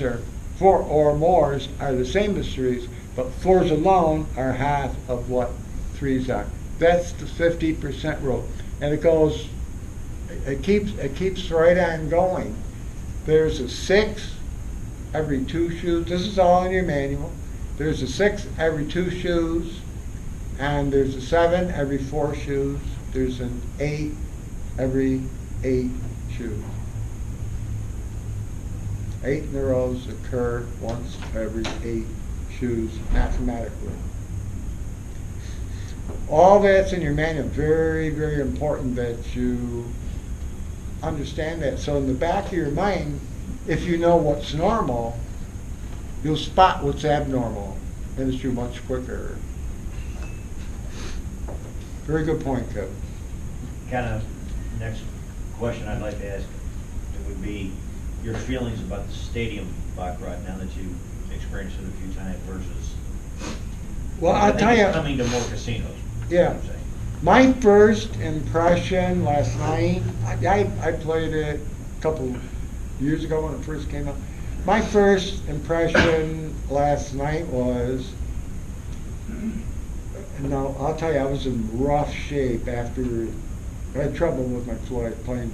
or mores are the same as 3s, but 4s alone are half of what 3s are. That's the 50% rule. And it keeps right on going. There's a 6 every 2 shoes. This is all in your manual. There's a 6 every 2 shoes, and there's a 7 every 4 shoes. There's an 8 every 8 shoes. 8 in a rows occur once every 8 shoes mathematically. All that's in your manual. Very, very important that you understand that. So in the back of your mind, if you know what's normal, you'll spot what's abnormal, and it's much quicker. Very good point, Kevin. Kind of, next question I'd like to ask, it would be your feelings about the stadium baccarat now that you've experienced it a few times versus. Well, I I'll think tell it's you. coming to more casinos. Yeah. I'm saying. My first impression last night, I played it a couple years ago when it first came out. My first impression last night was, no, I'll tell you, I was in rough shape after, I had trouble with my flight plane.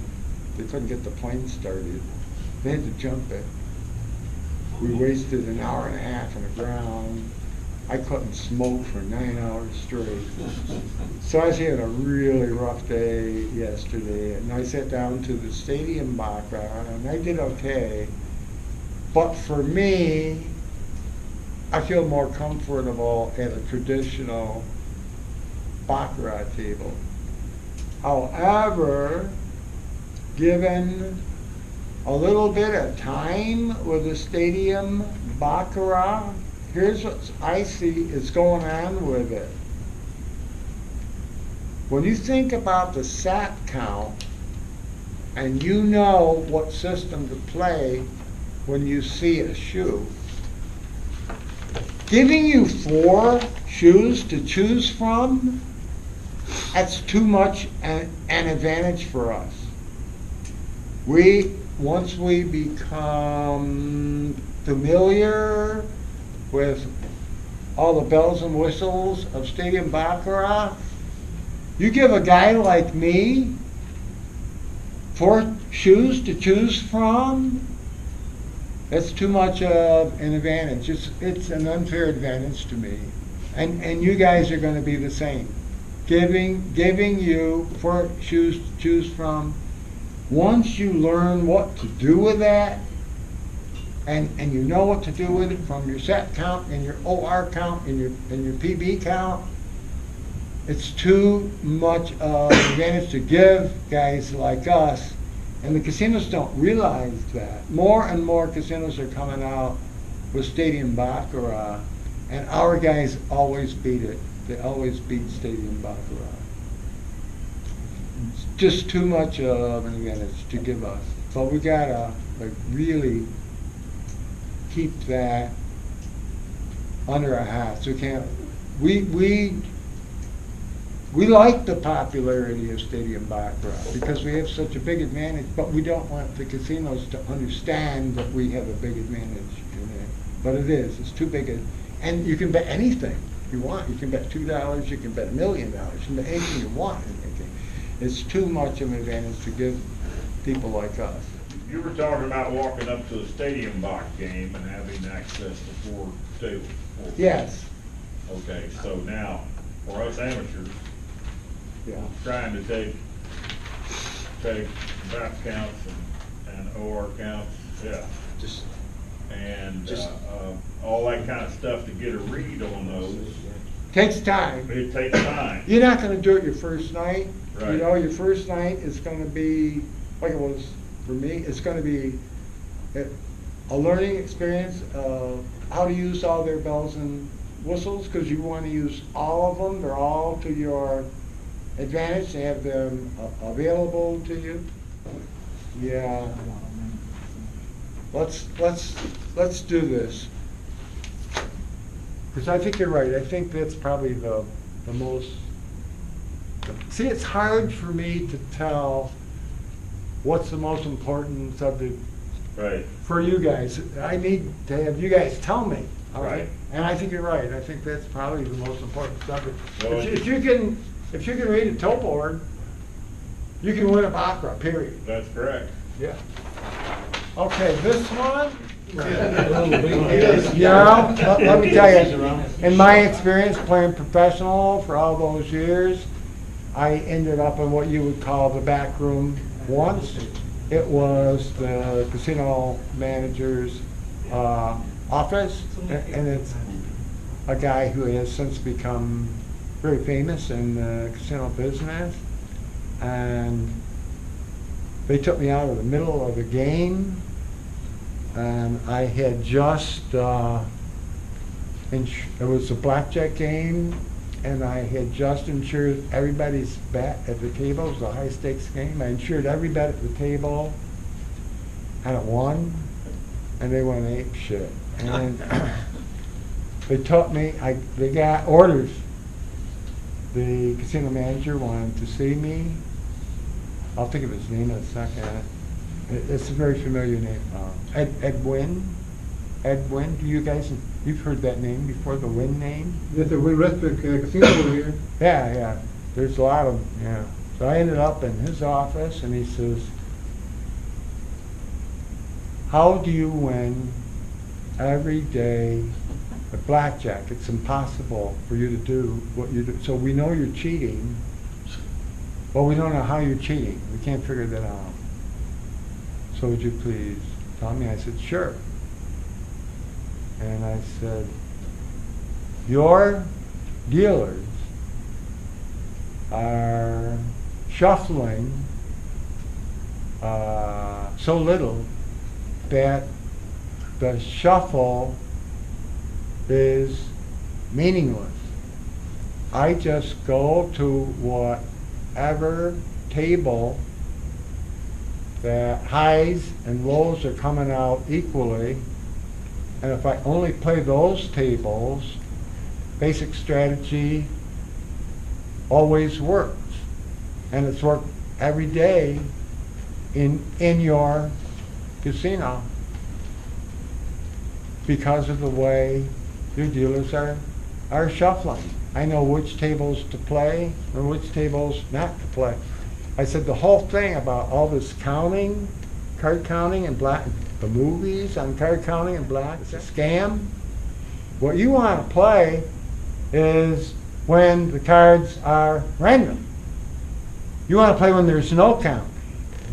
They couldn't get the plane started. They had to jump it. We wasted an hour and a half on the ground. I couldn't smoke for 9 hours straight. So I was having a really rough day yesterday, and I sat down to the stadium baccarat, and I did okay. But for me, I feel more comfortable at a traditional baccarat table. However, given a little bit of time with the stadium baccarat, here's what I see is going on with it. When you think about the sat count, and you know what system to play when you see a shoe, giving you 4 shoes to choose from, that's too much an advantage for us. Once we become familiar with all the bells and whistles of stadium baccarat, you give a guy like me 4 shoes to choose from, that's too much of an advantage. It's an unfair advantage to me. And you guys are going to be the same. Giving you 4 shoes to choose from. Once you learn what to do with that, and you know what to do with it from your set count and your OR count and your PB count, it's too much of an advantage to give guys like us, and the casinos don't realize that. More and more casinos are coming out with Stadium Baccarat, and our guys always beat it. They always beat Stadium Baccarat. It's just too much of an advantage to give us. But we gotta like really keep that under our hats. We can't. We like the popularity of Stadium Baccarat because we have such a big advantage, but we don't want the casinos to understand that we have a big advantage in it. But it is. It's too big. And you can bet anything you want. You can bet $2. You can bet $1 million. You can bet anything you want. It's too much of an advantage to give people like us. You were talking about walking up to a Stadium Box game and having access to 4 tables. Yes. Okay, so now, for us amateurs, Yeah. trying to take back counts and OR counts, yeah. And all that kind of stuff to get a read on those, Takes time. it takes time. You're not gonna do it your first night. You Right. know, your first night is gonna be, like it was for me, it's gonna be a learning experience of how to use all their bells and whistles, because you wanna use all of them. They're all to your advantage to have them available to you. Yeah. Let's do this. Because I think you're right. I think that's probably the most. See, it's hard for me to tell what's the most important subject Right. for you guys. I need to have you guys tell me, all right? Right. And I think you're right. I think that's probably the most important subject. Well, If you can read a toe board, you can win a baccarat, period. That's correct. Yeah. Okay, this one? Yeah. Yeah, let me tell you, in my experience playing professional for all those years, I ended up in what you would call the back room once. It was the casino manager's office, and it's a guy who has since become very famous in the casino business. And they took me out of the middle of the game, and I had just, it was a blackjack game, and I had just insured everybody's bet at the table. It was a high stakes game. I insured every bet at the table, and it won, and they went ape shit. And they took me, they got orders. The casino manager wanted to see me. I'll think of his name in a second. It's a very familiar name. Ed Wynn, do you guys, you've heard that name before, the Wynn name? There's a Wynn Restaurant casino over here. Yeah, there's a lot of them, yeah. So I ended up in his office, and he says, how do you win every day at blackjack? It's impossible for you to do what you do. So we know you're cheating, but we don't know how you're cheating. We can't figure that out. So would you please tell me? I said, sure. And I said, your dealers are shuffling so little that the shuffle is meaningless. I just go to whatever table that highs and lows are coming out equally, and if I only play those tables, basic strategy always works. And it's worked every day in your casino because of the way your dealers are shuffling. I know which tables to play and which tables not to play. I said the whole thing about all this counting, card counting and black, the movies on card counting and black, it's a scam. What you want to play is when the cards are random. You want to play when there's no count.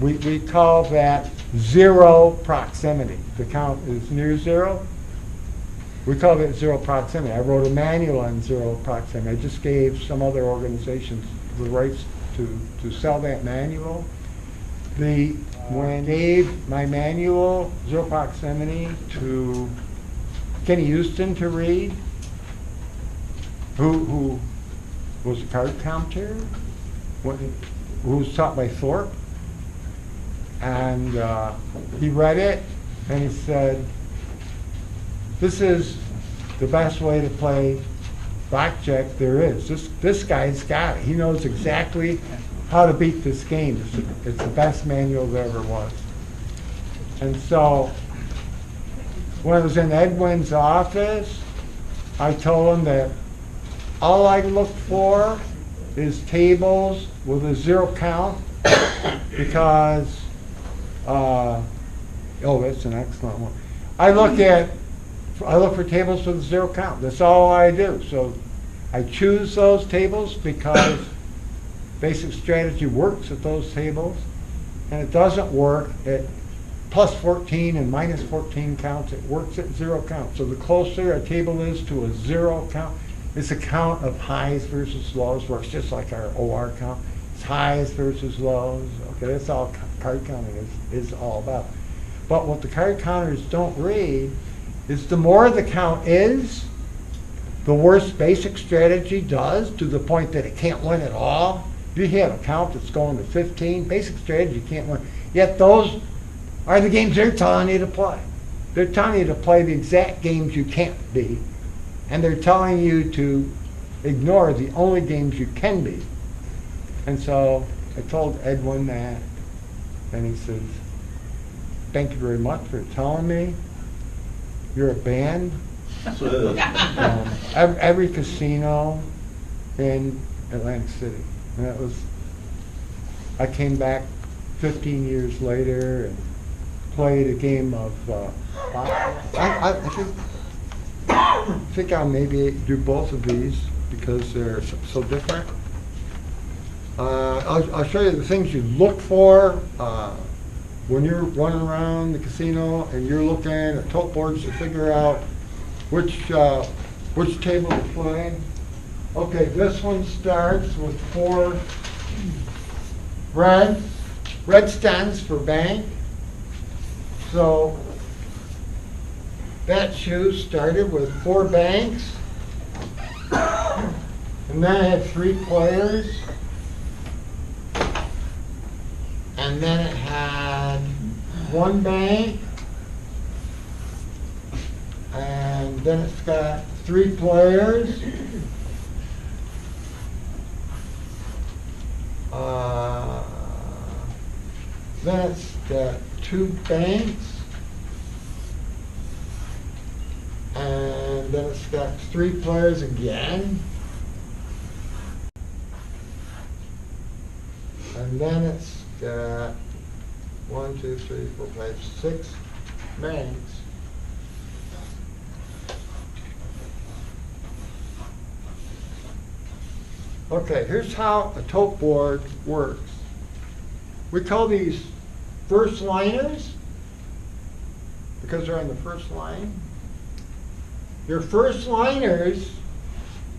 We call that zero proximity. The count is near zero. we called it zero proximity. I wrote a manual on zero proximity. I just gave some other organizations the rights to sell that manual. When I gave my manual, zero proximity, to Kenny Houston to read, who was a card counter, who was taught by Thorpe, and he read it and he said, "This is the best way to play blackjack there is. This guy's got it. He knows exactly how to beat this game. It's the best manual there ever was." And so when I was in Edwin's office, I told him that all I look for is tables with a zero count because, oh, that's an excellent one. I look for tables with a zero count. That's all I do. So I choose those tables because basic strategy works at those tables, and it doesn't work at plus 14 and minus 14 counts. It works at zero count. So the closer a table is to a zero count, it's a count of highs versus lows. Works just like our OR count. It's highs versus lows. Okay, that's all card counting is all about. But what the card counters don't read is the more the count is, the worse basic strategy does, to the point that it can't win at all. If you have a count that's going to 15, basic strategy can't win. Yet those are the games they're telling you to play. They're telling you to play the exact games you can't beat, and they're telling you to ignore the only games you can beat. And so I told Edwin that, and he says, "Thank you very much for telling me. You're a band." Every casino in Atlantic City. And that was, I came back 15 years later and played a game of, I think I'll maybe do both of these because they're so different. I'll show you the things you look for when you're running around the casino and you're looking at tote boards to figure out which table to play. Okay, this one starts with 4 red. Red stands for bank. So that shoe started with 4 banks. And then it had 3 players. And then it had 1 bank. And then it's got 3 players. Then it's got 2 banks. And then it's got 3 players again. And then it's got 1, 2, 3, 4, 5, 6 banks. Okay, here's how a tote board works. We call these first liners because they're on the first line. Your first liners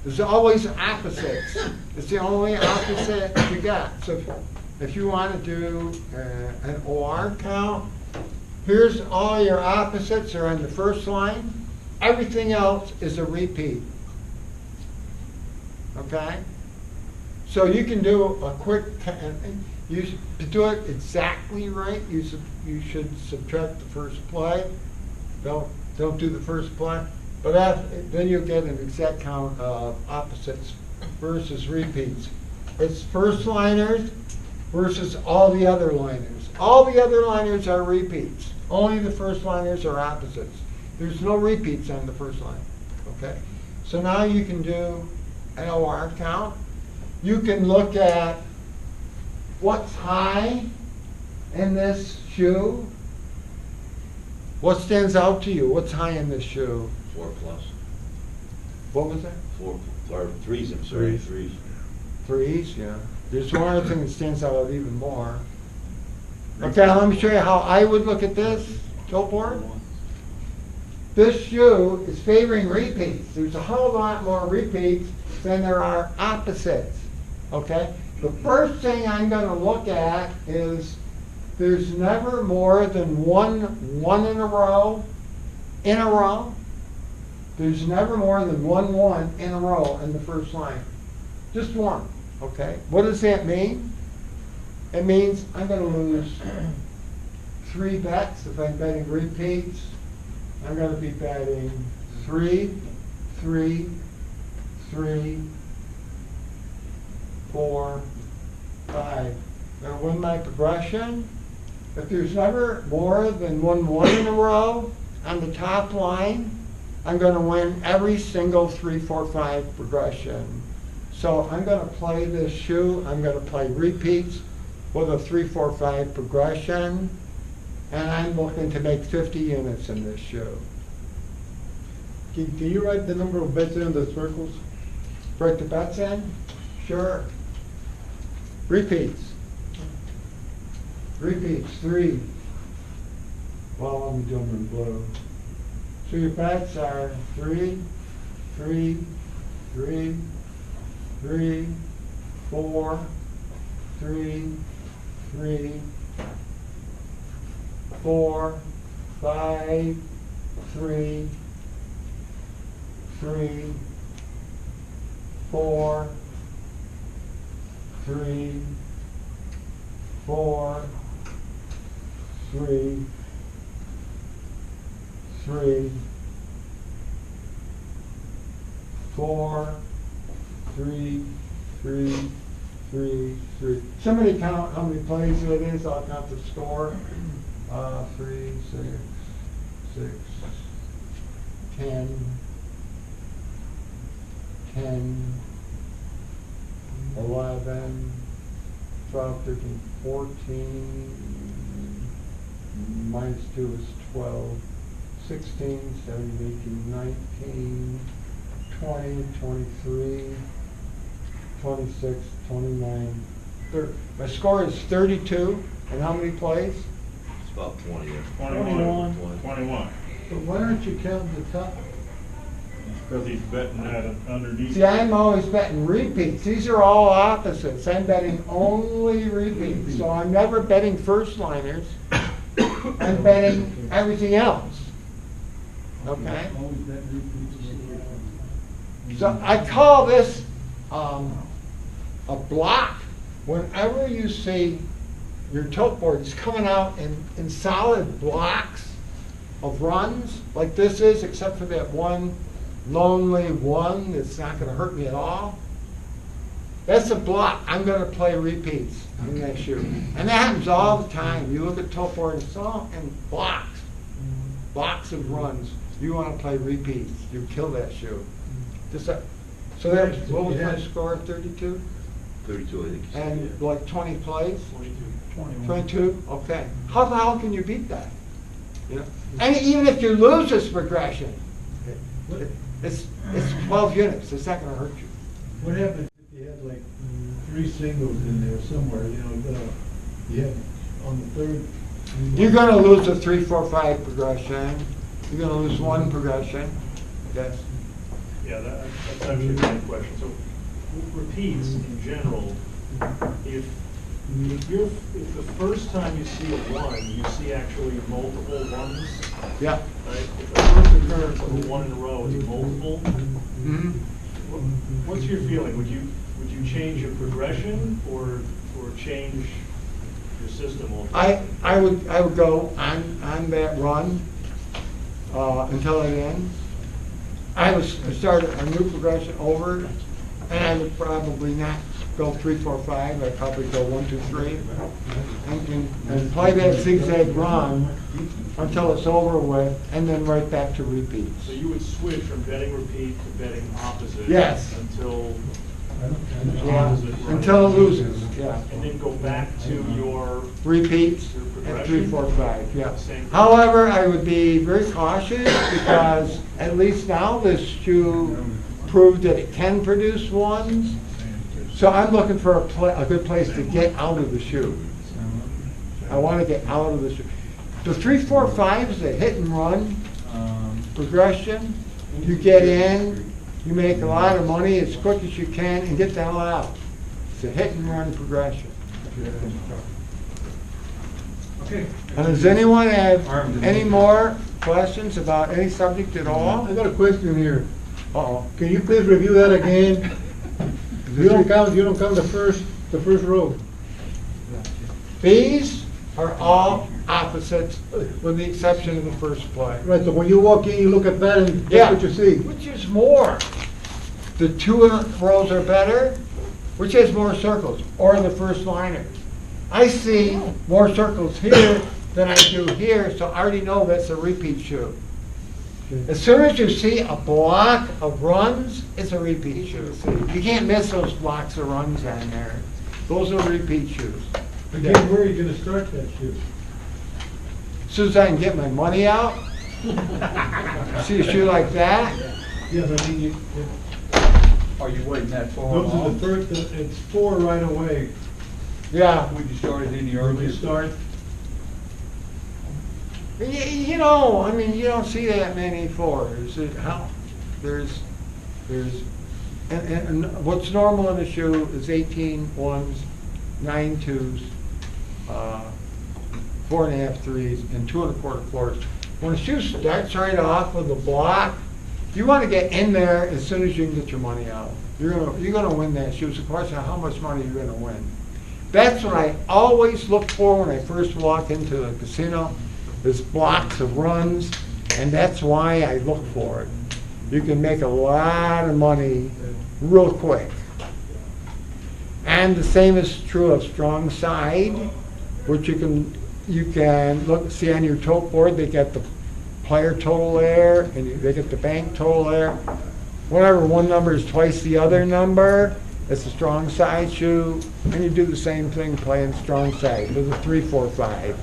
is always opposites. It's the only opposite you got. So if you want to do an OR count, here's all your opposites are on the first line. Everything else is a repeat. Okay? So you can do a quick, to do it exactly right, you should subtract the first play. Don't do the first play. But then you'll get an exact count of opposites versus repeats. It's first liners versus all the other liners. All the other liners are repeats. Only the first liners are opposites. There's no repeats on the first line. Okay? So now you can do an OR count. You can look at what's high in this shoe. What stands out to you? What's high in this shoe? 4 plus. What was that? 4 or 3s, I'm sorry, Threes. 3s. 3s, yeah. There's one other thing that stands out even more. Okay, let me show you how I would look at this tote board. this shoe is favoring repeats. There's a whole lot more repeats than there are opposites, okay? The first thing I'm gonna look at is there's never more than one in a row. There's never more than one in a row in the first line. Just one, okay? What does that mean? It means I'm gonna lose 3 bets if I'm betting repeats. I'm gonna be betting 3, 3, 3, 4, 5. Gonna win my progression. If there's never more than one in a row on the top line, I'm gonna win every single 3, 4, 5 progression. So I'm gonna play this shoe, I'm gonna play repeats with a 3, 4, 5 progression, and I'm looking to make 50 units in this shoe. Can you write the number of bets in the circles? Break the bets in? Sure. Repeats. Repeats, 3. Well, let me do them in blue. So your bets are 3, 3, 3, 3, 4, 3, 3, 4, 5, 3, 3, 4, 3, 4, 3, 3, 4, 3, 3, 3, 3. Somebody count how many plays it is, I'll count the score. 3, 6, 6, 10, 10, 11, 12, 13, 14, minus 2 is 12, 16, 17, 18, 19, 20, 23, 26, 29, 30. My score is 32, and how many plays? It's about 20. 21. 21. But why aren't you counting the top? Because he's betting that underneath. See, I'm always betting repeats. These are all opposites. I'm betting only repeats. So I'm never betting first liners. I'm betting everything else. Okay? So I call this a block. Whenever you see your tilt boards coming out in solid blocks of runs, like this is, except for that one lonely one that's not going to hurt me at all, that's a block. I'm going to play repeats in that shoe. And that happens all the time. You look at tilt board, it's all in blocks of runs. You want to play repeats. You kill that shoe. Just that. So that's, what was my score, 32? 32, I think. And like 20 plays? 22. 22? Okay. How the hell can you beat that? You know? And even if you lose this progression, it's 12 units. It's not going to hurt you. What happens if you had like 3 singles in there somewhere, you have on the third? You're going to lose a 3, 4, 5 progression. You're going to lose 1 progression. Yes. Yeah, that's actually a good question. So repeats in general, if the first time you see a 1, you see actually multiple 1s, Yeah. right? If the first occurrence of a 1 in a row is multiple, Mm-hmm. what's your feeling? Would you change your progression or change your system altogether? I would go on that run until it ends. I would start a new progression over, and I would probably not go 3, 4, 5. I'd probably go 1, 2, 3, and play that zigzag run until it's over with, and then right back to repeats. So you would switch from betting repeat to betting opposite? Yes. Until Yeah, opposite run. until it loses. Yeah. And then go back to your Repeats Your at progression? 3, 4, 5, yeah. Same. However, I would be very cautious because at least now this shoe proved that it can produce 1s. So I'm looking for a good place to get out of the shoe. I want to get out of the shoe. The 3, 4, 5s that hit and run progression, you get in, you make a lot of money as quick as you can and get the hell out. It's a hit and run progression. Okay. And does anyone have any more questions about any subject at all? I got a question here. Uh-oh. Can you please review that again? You don't count the first row. These are all opposites with the exception of the first play. Right, so when you walk in, you look at that and Yeah. that's what you see. Which is more? The two rows are better? Which has more circles? Or the first liner? I see more circles here than I do here, so I already know that's a repeat shoe. As soon as you see a block of runs, it's a repeat shoe. You can't miss those blocks of runs on there. Those are repeat shoes. Again, where are you gonna start that shoe? As soon as I can get my money out, see a shoe like that, Yes, I mean, Are you waiting that far those are along? the first, it's 4 right away. yeah. Would you start it any When you earlier? start, You know, I mean, you don't see that many fours. And what's normal in a shoe is 18 ones, 9 twos, 4 1/2 threes, and 2 1/4 fours. When a shoe starts right off with a block, you want to get in there as soon as you can get your money out. You're gonna win that shoe. It's a question of how much money you're gonna win. That's what I always look for when I first walk into a casino. There's blocks of runs, and that's why I look for it. You can make a lot of money real quick. And the same is true of strong side, which you can see on your tote board. They get the player total there, and they get the bank total there. Whenever one number is twice the other number, it's a strong side shoe, and you do the same thing playing strong side with a 3, 4, 5.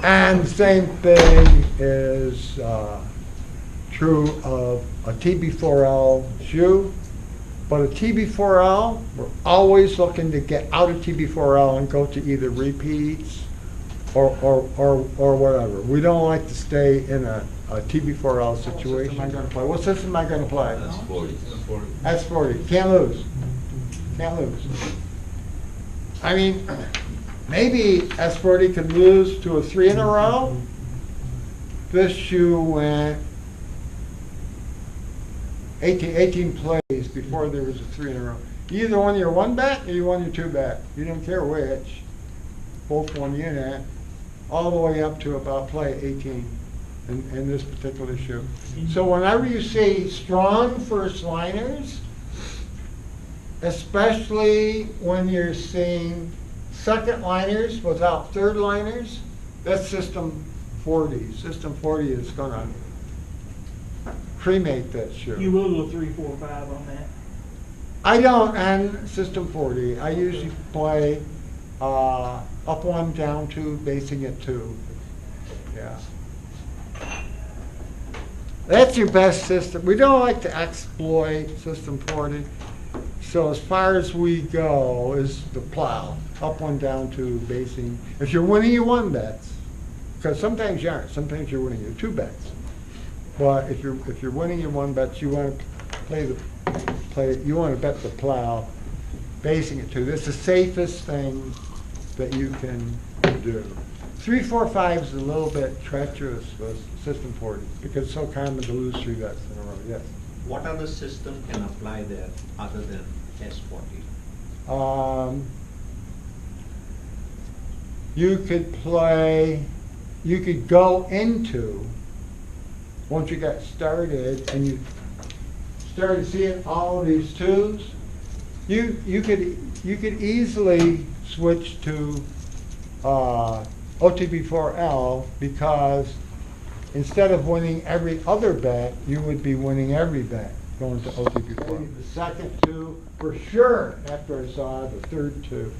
And the same thing is true of a TB4L shoe. But a TB4L, we're always looking to get out of TB4L and go to either repeats or whatever. We don't like to stay in a TB4L situation. What system am I going to play? That's 40. That's 40. Can't lose. Can't lose. I mean, maybe S40 could lose to a 3 in a row. This shoe went 18 plays before there was a 3 in a row. You either won your 1 bet or you won your 2 bet. You don't care which. Both won you that. All the way up to about play 18 in this particular shoe. So whenever you see strong first liners, especially when you're seeing second liners without third liners, that's system 40. System 40 is going to cremate that shoe. You will do a 3, 4, 5 on that. I don't on system 40. I usually play up 1, down 2, basing at 2. Yeah. That's your best system. We don't like to exploit system 40. So as far as we go is the plow. Up 1, down 2, basing. If you're winning your 1 bets, because sometimes you aren't. Sometimes you're winning your 2 bets. But if you're winning your 1 bets, you want to you want to bet the plow, basing it 2. That's the safest thing that you can do. 3, 4, 5 is a little bit treacherous with system 40 because it's so common to lose 3 bets in a row. Yes. What other system can apply there other than S40? You could go into, once you got started and you started seeing all of these 2s, you could easily switch to OTB4L because instead of winning every other bet, you would be winning every bet going to OTB4L. The second 2 for sure after I saw the third 2.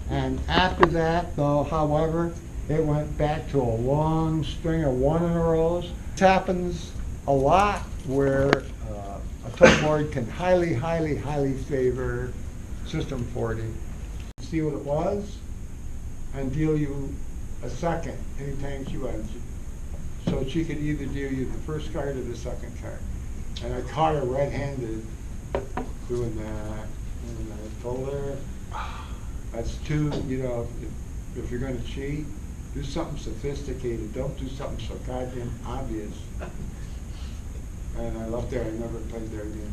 And after that, though, however, it went back to a long string of 1 in a rows. It happens a lot where a tote board can highly, highly, highly favor system 40. See what it was and deal you a second anytime she wanted. So she could either deal you the first card or the second card. And I caught her red-handed doing that. And I told her, that's too, you know, if you're gonna cheat, do something sophisticated. Don't do something so goddamn obvious. And I left there. I never played there again.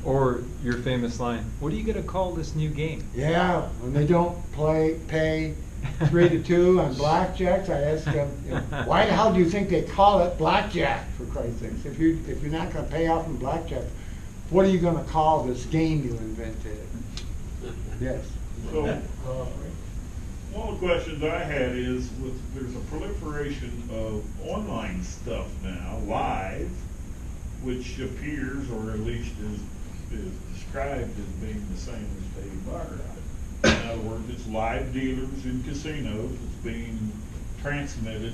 Or your famous line, what are you gonna call this new game? Yeah, when they don't pay 3-2 on blackjacks, I ask them, you know, why the hell do you think they call it blackjack, for Christ's sakes? If you're not gonna pay off in blackjack, what are you gonna call this game you invented? Yes. So, one of the questions I had is, there's a proliferation of online stuff now, live, which appears, or at least is described as being the same as paid baccarat. In other words, it's live dealers in casinos, it's being transmitted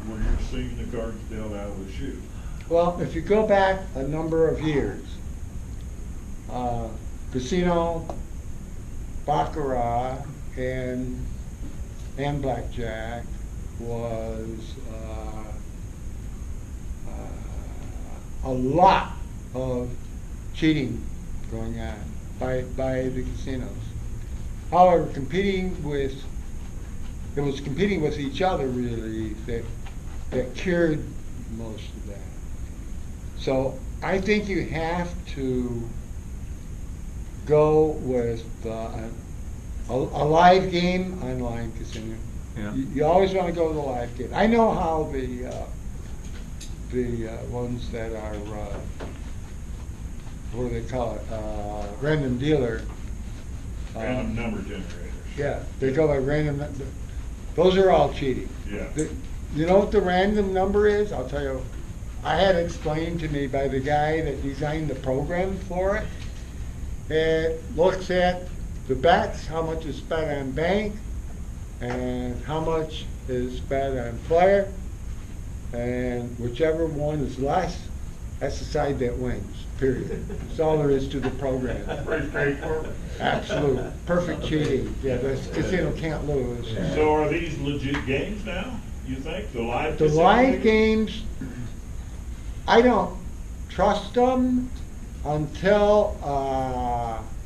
where you're seeing the cards dealt out of the shoe. Well, if you go back a number of years, casino, baccarat, and blackjack was a lot of cheating going on by the casinos. However, it was competing with each other really that cured most of that. So I think you have to go with a live game online casino. Yeah. You always want to go with a live game. I know how the ones that are what do they call it? Random dealer. Random number generators. Yeah, they go by random. Those are all cheating. Yeah. You know what the random number is? I'll tell you. I had it explained to me by the guy that designed the program for it. It looks at the bets, how much is bet on bank, and how much is bet on player, and whichever one is less, that's the side that wins, period. That's all there is to the program. Pretty straightforward. Absolute, perfect cheating. Yeah, the casino can't lose. So are these legit games now, you think, the live The casino live games, I don't trust them until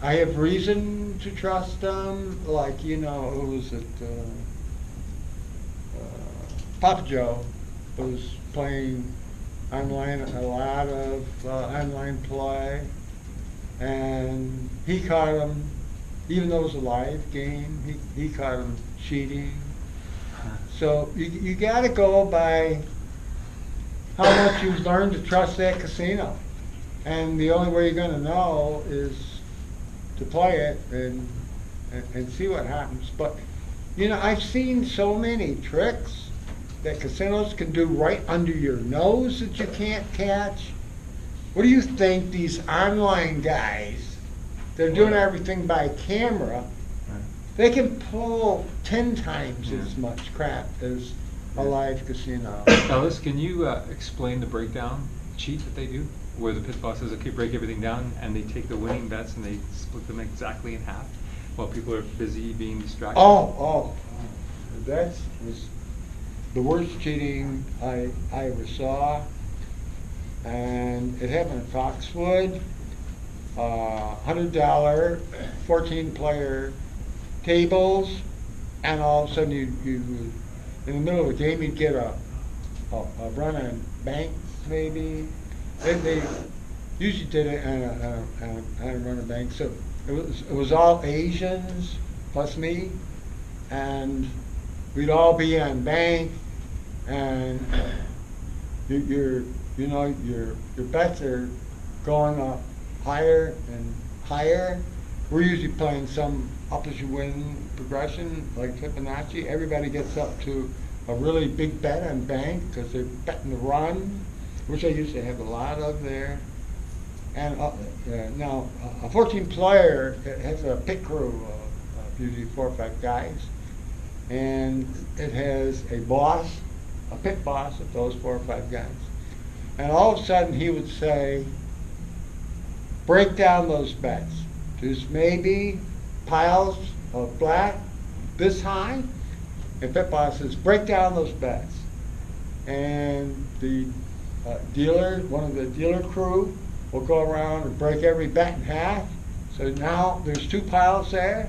I have reason to trust them. Like, you know, who was it? Papa Joe was playing online, a lot of online play, and he caught him, even though it was a live game, he caught him cheating. So you got to go by how much you've learned to trust that casino. And the only way you're going to know is to play it and see what happens. But, you know, I've seen so many tricks that casinos can do right under your nose that you can't catch. What do you think these online guys, they're doing everything by camera, they can pull 10 times as much crap as a live casino. Ellis, can you explain the breakdown cheat that they do? Where the pit boss says, okay, break everything down, and they take the winning bets and they split them exactly in half while people are busy being distracted? That was the worst cheating I ever saw. And it happened at Foxwood. $100, 14-player tables, and all of a sudden you in the middle of the game you'd get a run on banks maybe. They usually did it on a run on banks. So it was all Asians plus me, and we'd all be on bank, and your bets are going up higher and higher. We're usually playing some up as you win progression, like Fibonacci. Everybody gets up to a really big bet on bank because they're betting the run, which I used to have a lot of there. And now a 14-player has a pit crew of usually 4 or 5 guys, and it has a boss, a pit boss of those 4 or 5 guys. And all of a sudden he would say, break down those bets. There's maybe piles of black this high, And Pit Boss says, break down those bets. And the dealer, one of the dealer crew, will go around and break every bet in half. So now there's 2 piles there.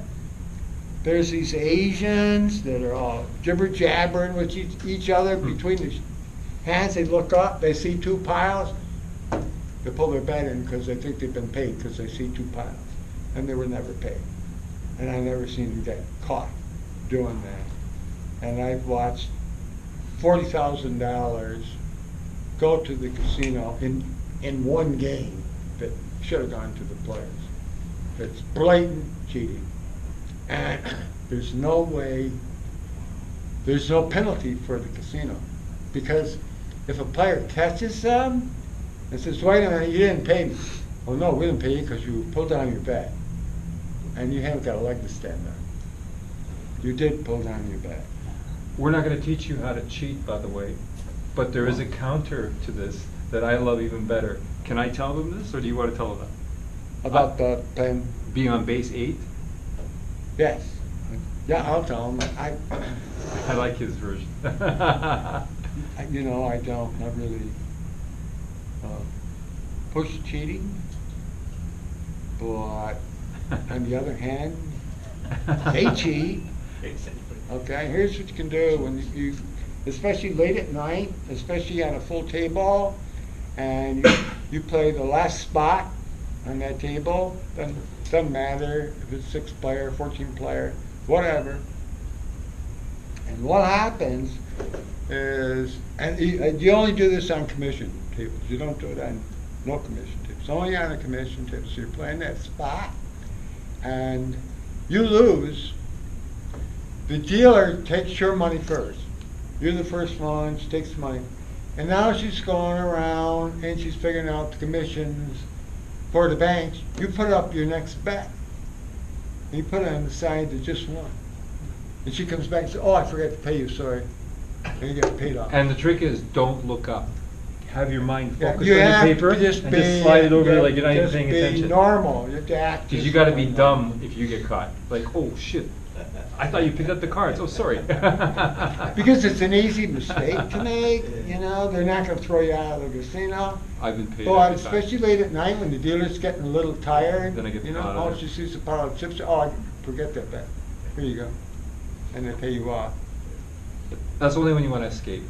There's these Asians that are all jibber jabbering with each other between the hands. They look up, they see 2 piles. They pull their bet in because they think they've been paid because they see 2 piles. And they were never paid. And I never seen them get caught doing that. And I've watched $40,000 go to the casino in one game that should have gone to the players. It's blatant cheating. And there's no way, there's no penalty for the casino. Because if a player catches them and says, wait a minute, you didn't pay me. Oh no, we didn't pay you because you pulled down your bet. And you haven't got a leg to stand on. You did pull down your bet. We're not gonna teach you how to cheat, by the way, but there is a counter to this that I love even better. Can I tell them this, or do you wanna tell them About the pen? being on base 8? Yes. Yeah, I'll tell them. I like his version. You know, I don't, not really push cheating, but on the other hand, they cheat. Okay, here's what you can do when you, especially late at night, especially on a full table, and you play the last spot on that table, then doesn't matter if it's 6 player, 14 player, whatever. And what happens is, and you only do this on commission tables. You don't do it on no commission tables. It's only on a commission table. So you're playing that spot, and you lose. The dealer takes your money first. You're the first one. She takes the money, and now she's going around and she's figuring out the commissions for the banks. You put up your next bet. You put it on the side that just won. And she comes back and says, oh, I forgot to pay you, sorry. And you get paid off. And the trick is, don't look up. Have your mind Yeah, focused you on have the paper to just and just slide it over yeah, like you're not even just paying be attention. normal. You have to act. Because just you gotta be normal. dumb if you get caught. Like, oh shit, I thought you picked up the cards, oh sorry. Because it's an easy mistake to make, you know, they're not gonna throw you out of the casino. I've been paid But every time. especially late at night when the dealer's getting a little tired, Then I get you know, out of oh, there. she sees a pile of chips, oh, I forget that bet. Here you go. And they pay you off. That's only when you wanna escape.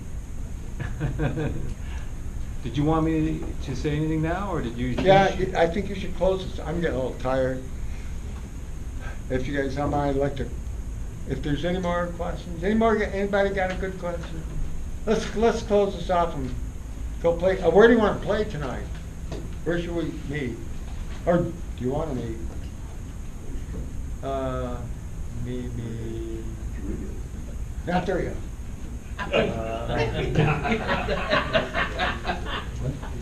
Did you want me to say anything now, or did you? Yeah, I think you should close this. I'm getting a little tired. If you guys don't mind, I'd like to, if there's any more questions, anybody got a good question? Let's close this off and go play. Where do you want to play tonight? Where should we meet? Or do you want to meet? Maybe, not there yet.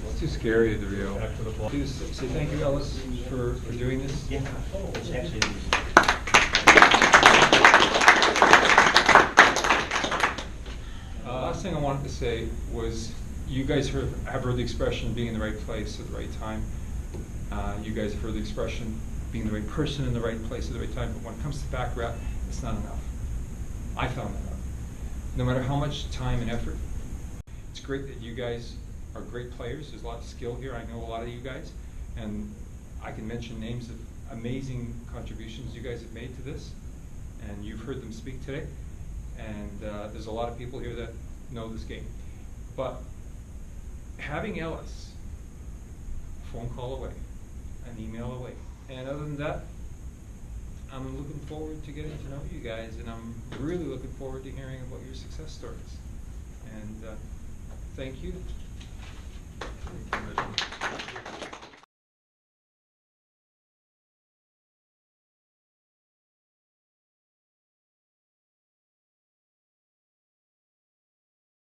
It's too scary, the Rio. Please say thank you, Ellis, for doing this. Yeah, it's actually. Last thing I wanted to say was, you guys have heard the expression being in the right place at the right time. You guys have heard the expression being the right person in the right place at the right time, but when it comes to baccarat, it's not enough. I found that out. No matter how much time and effort, it's great that you guys are great players. There's a lot of skill here. I know a lot of you guys, and I can mention names of amazing contributions you guys have made to this, and you've heard them speak today. And there's a lot of people here that know this game. But having Ellis a phone call away, an email away, and other than that, I'm looking forward to getting to know you guys, and I'm really looking forward to hearing about your success stories. And thank you.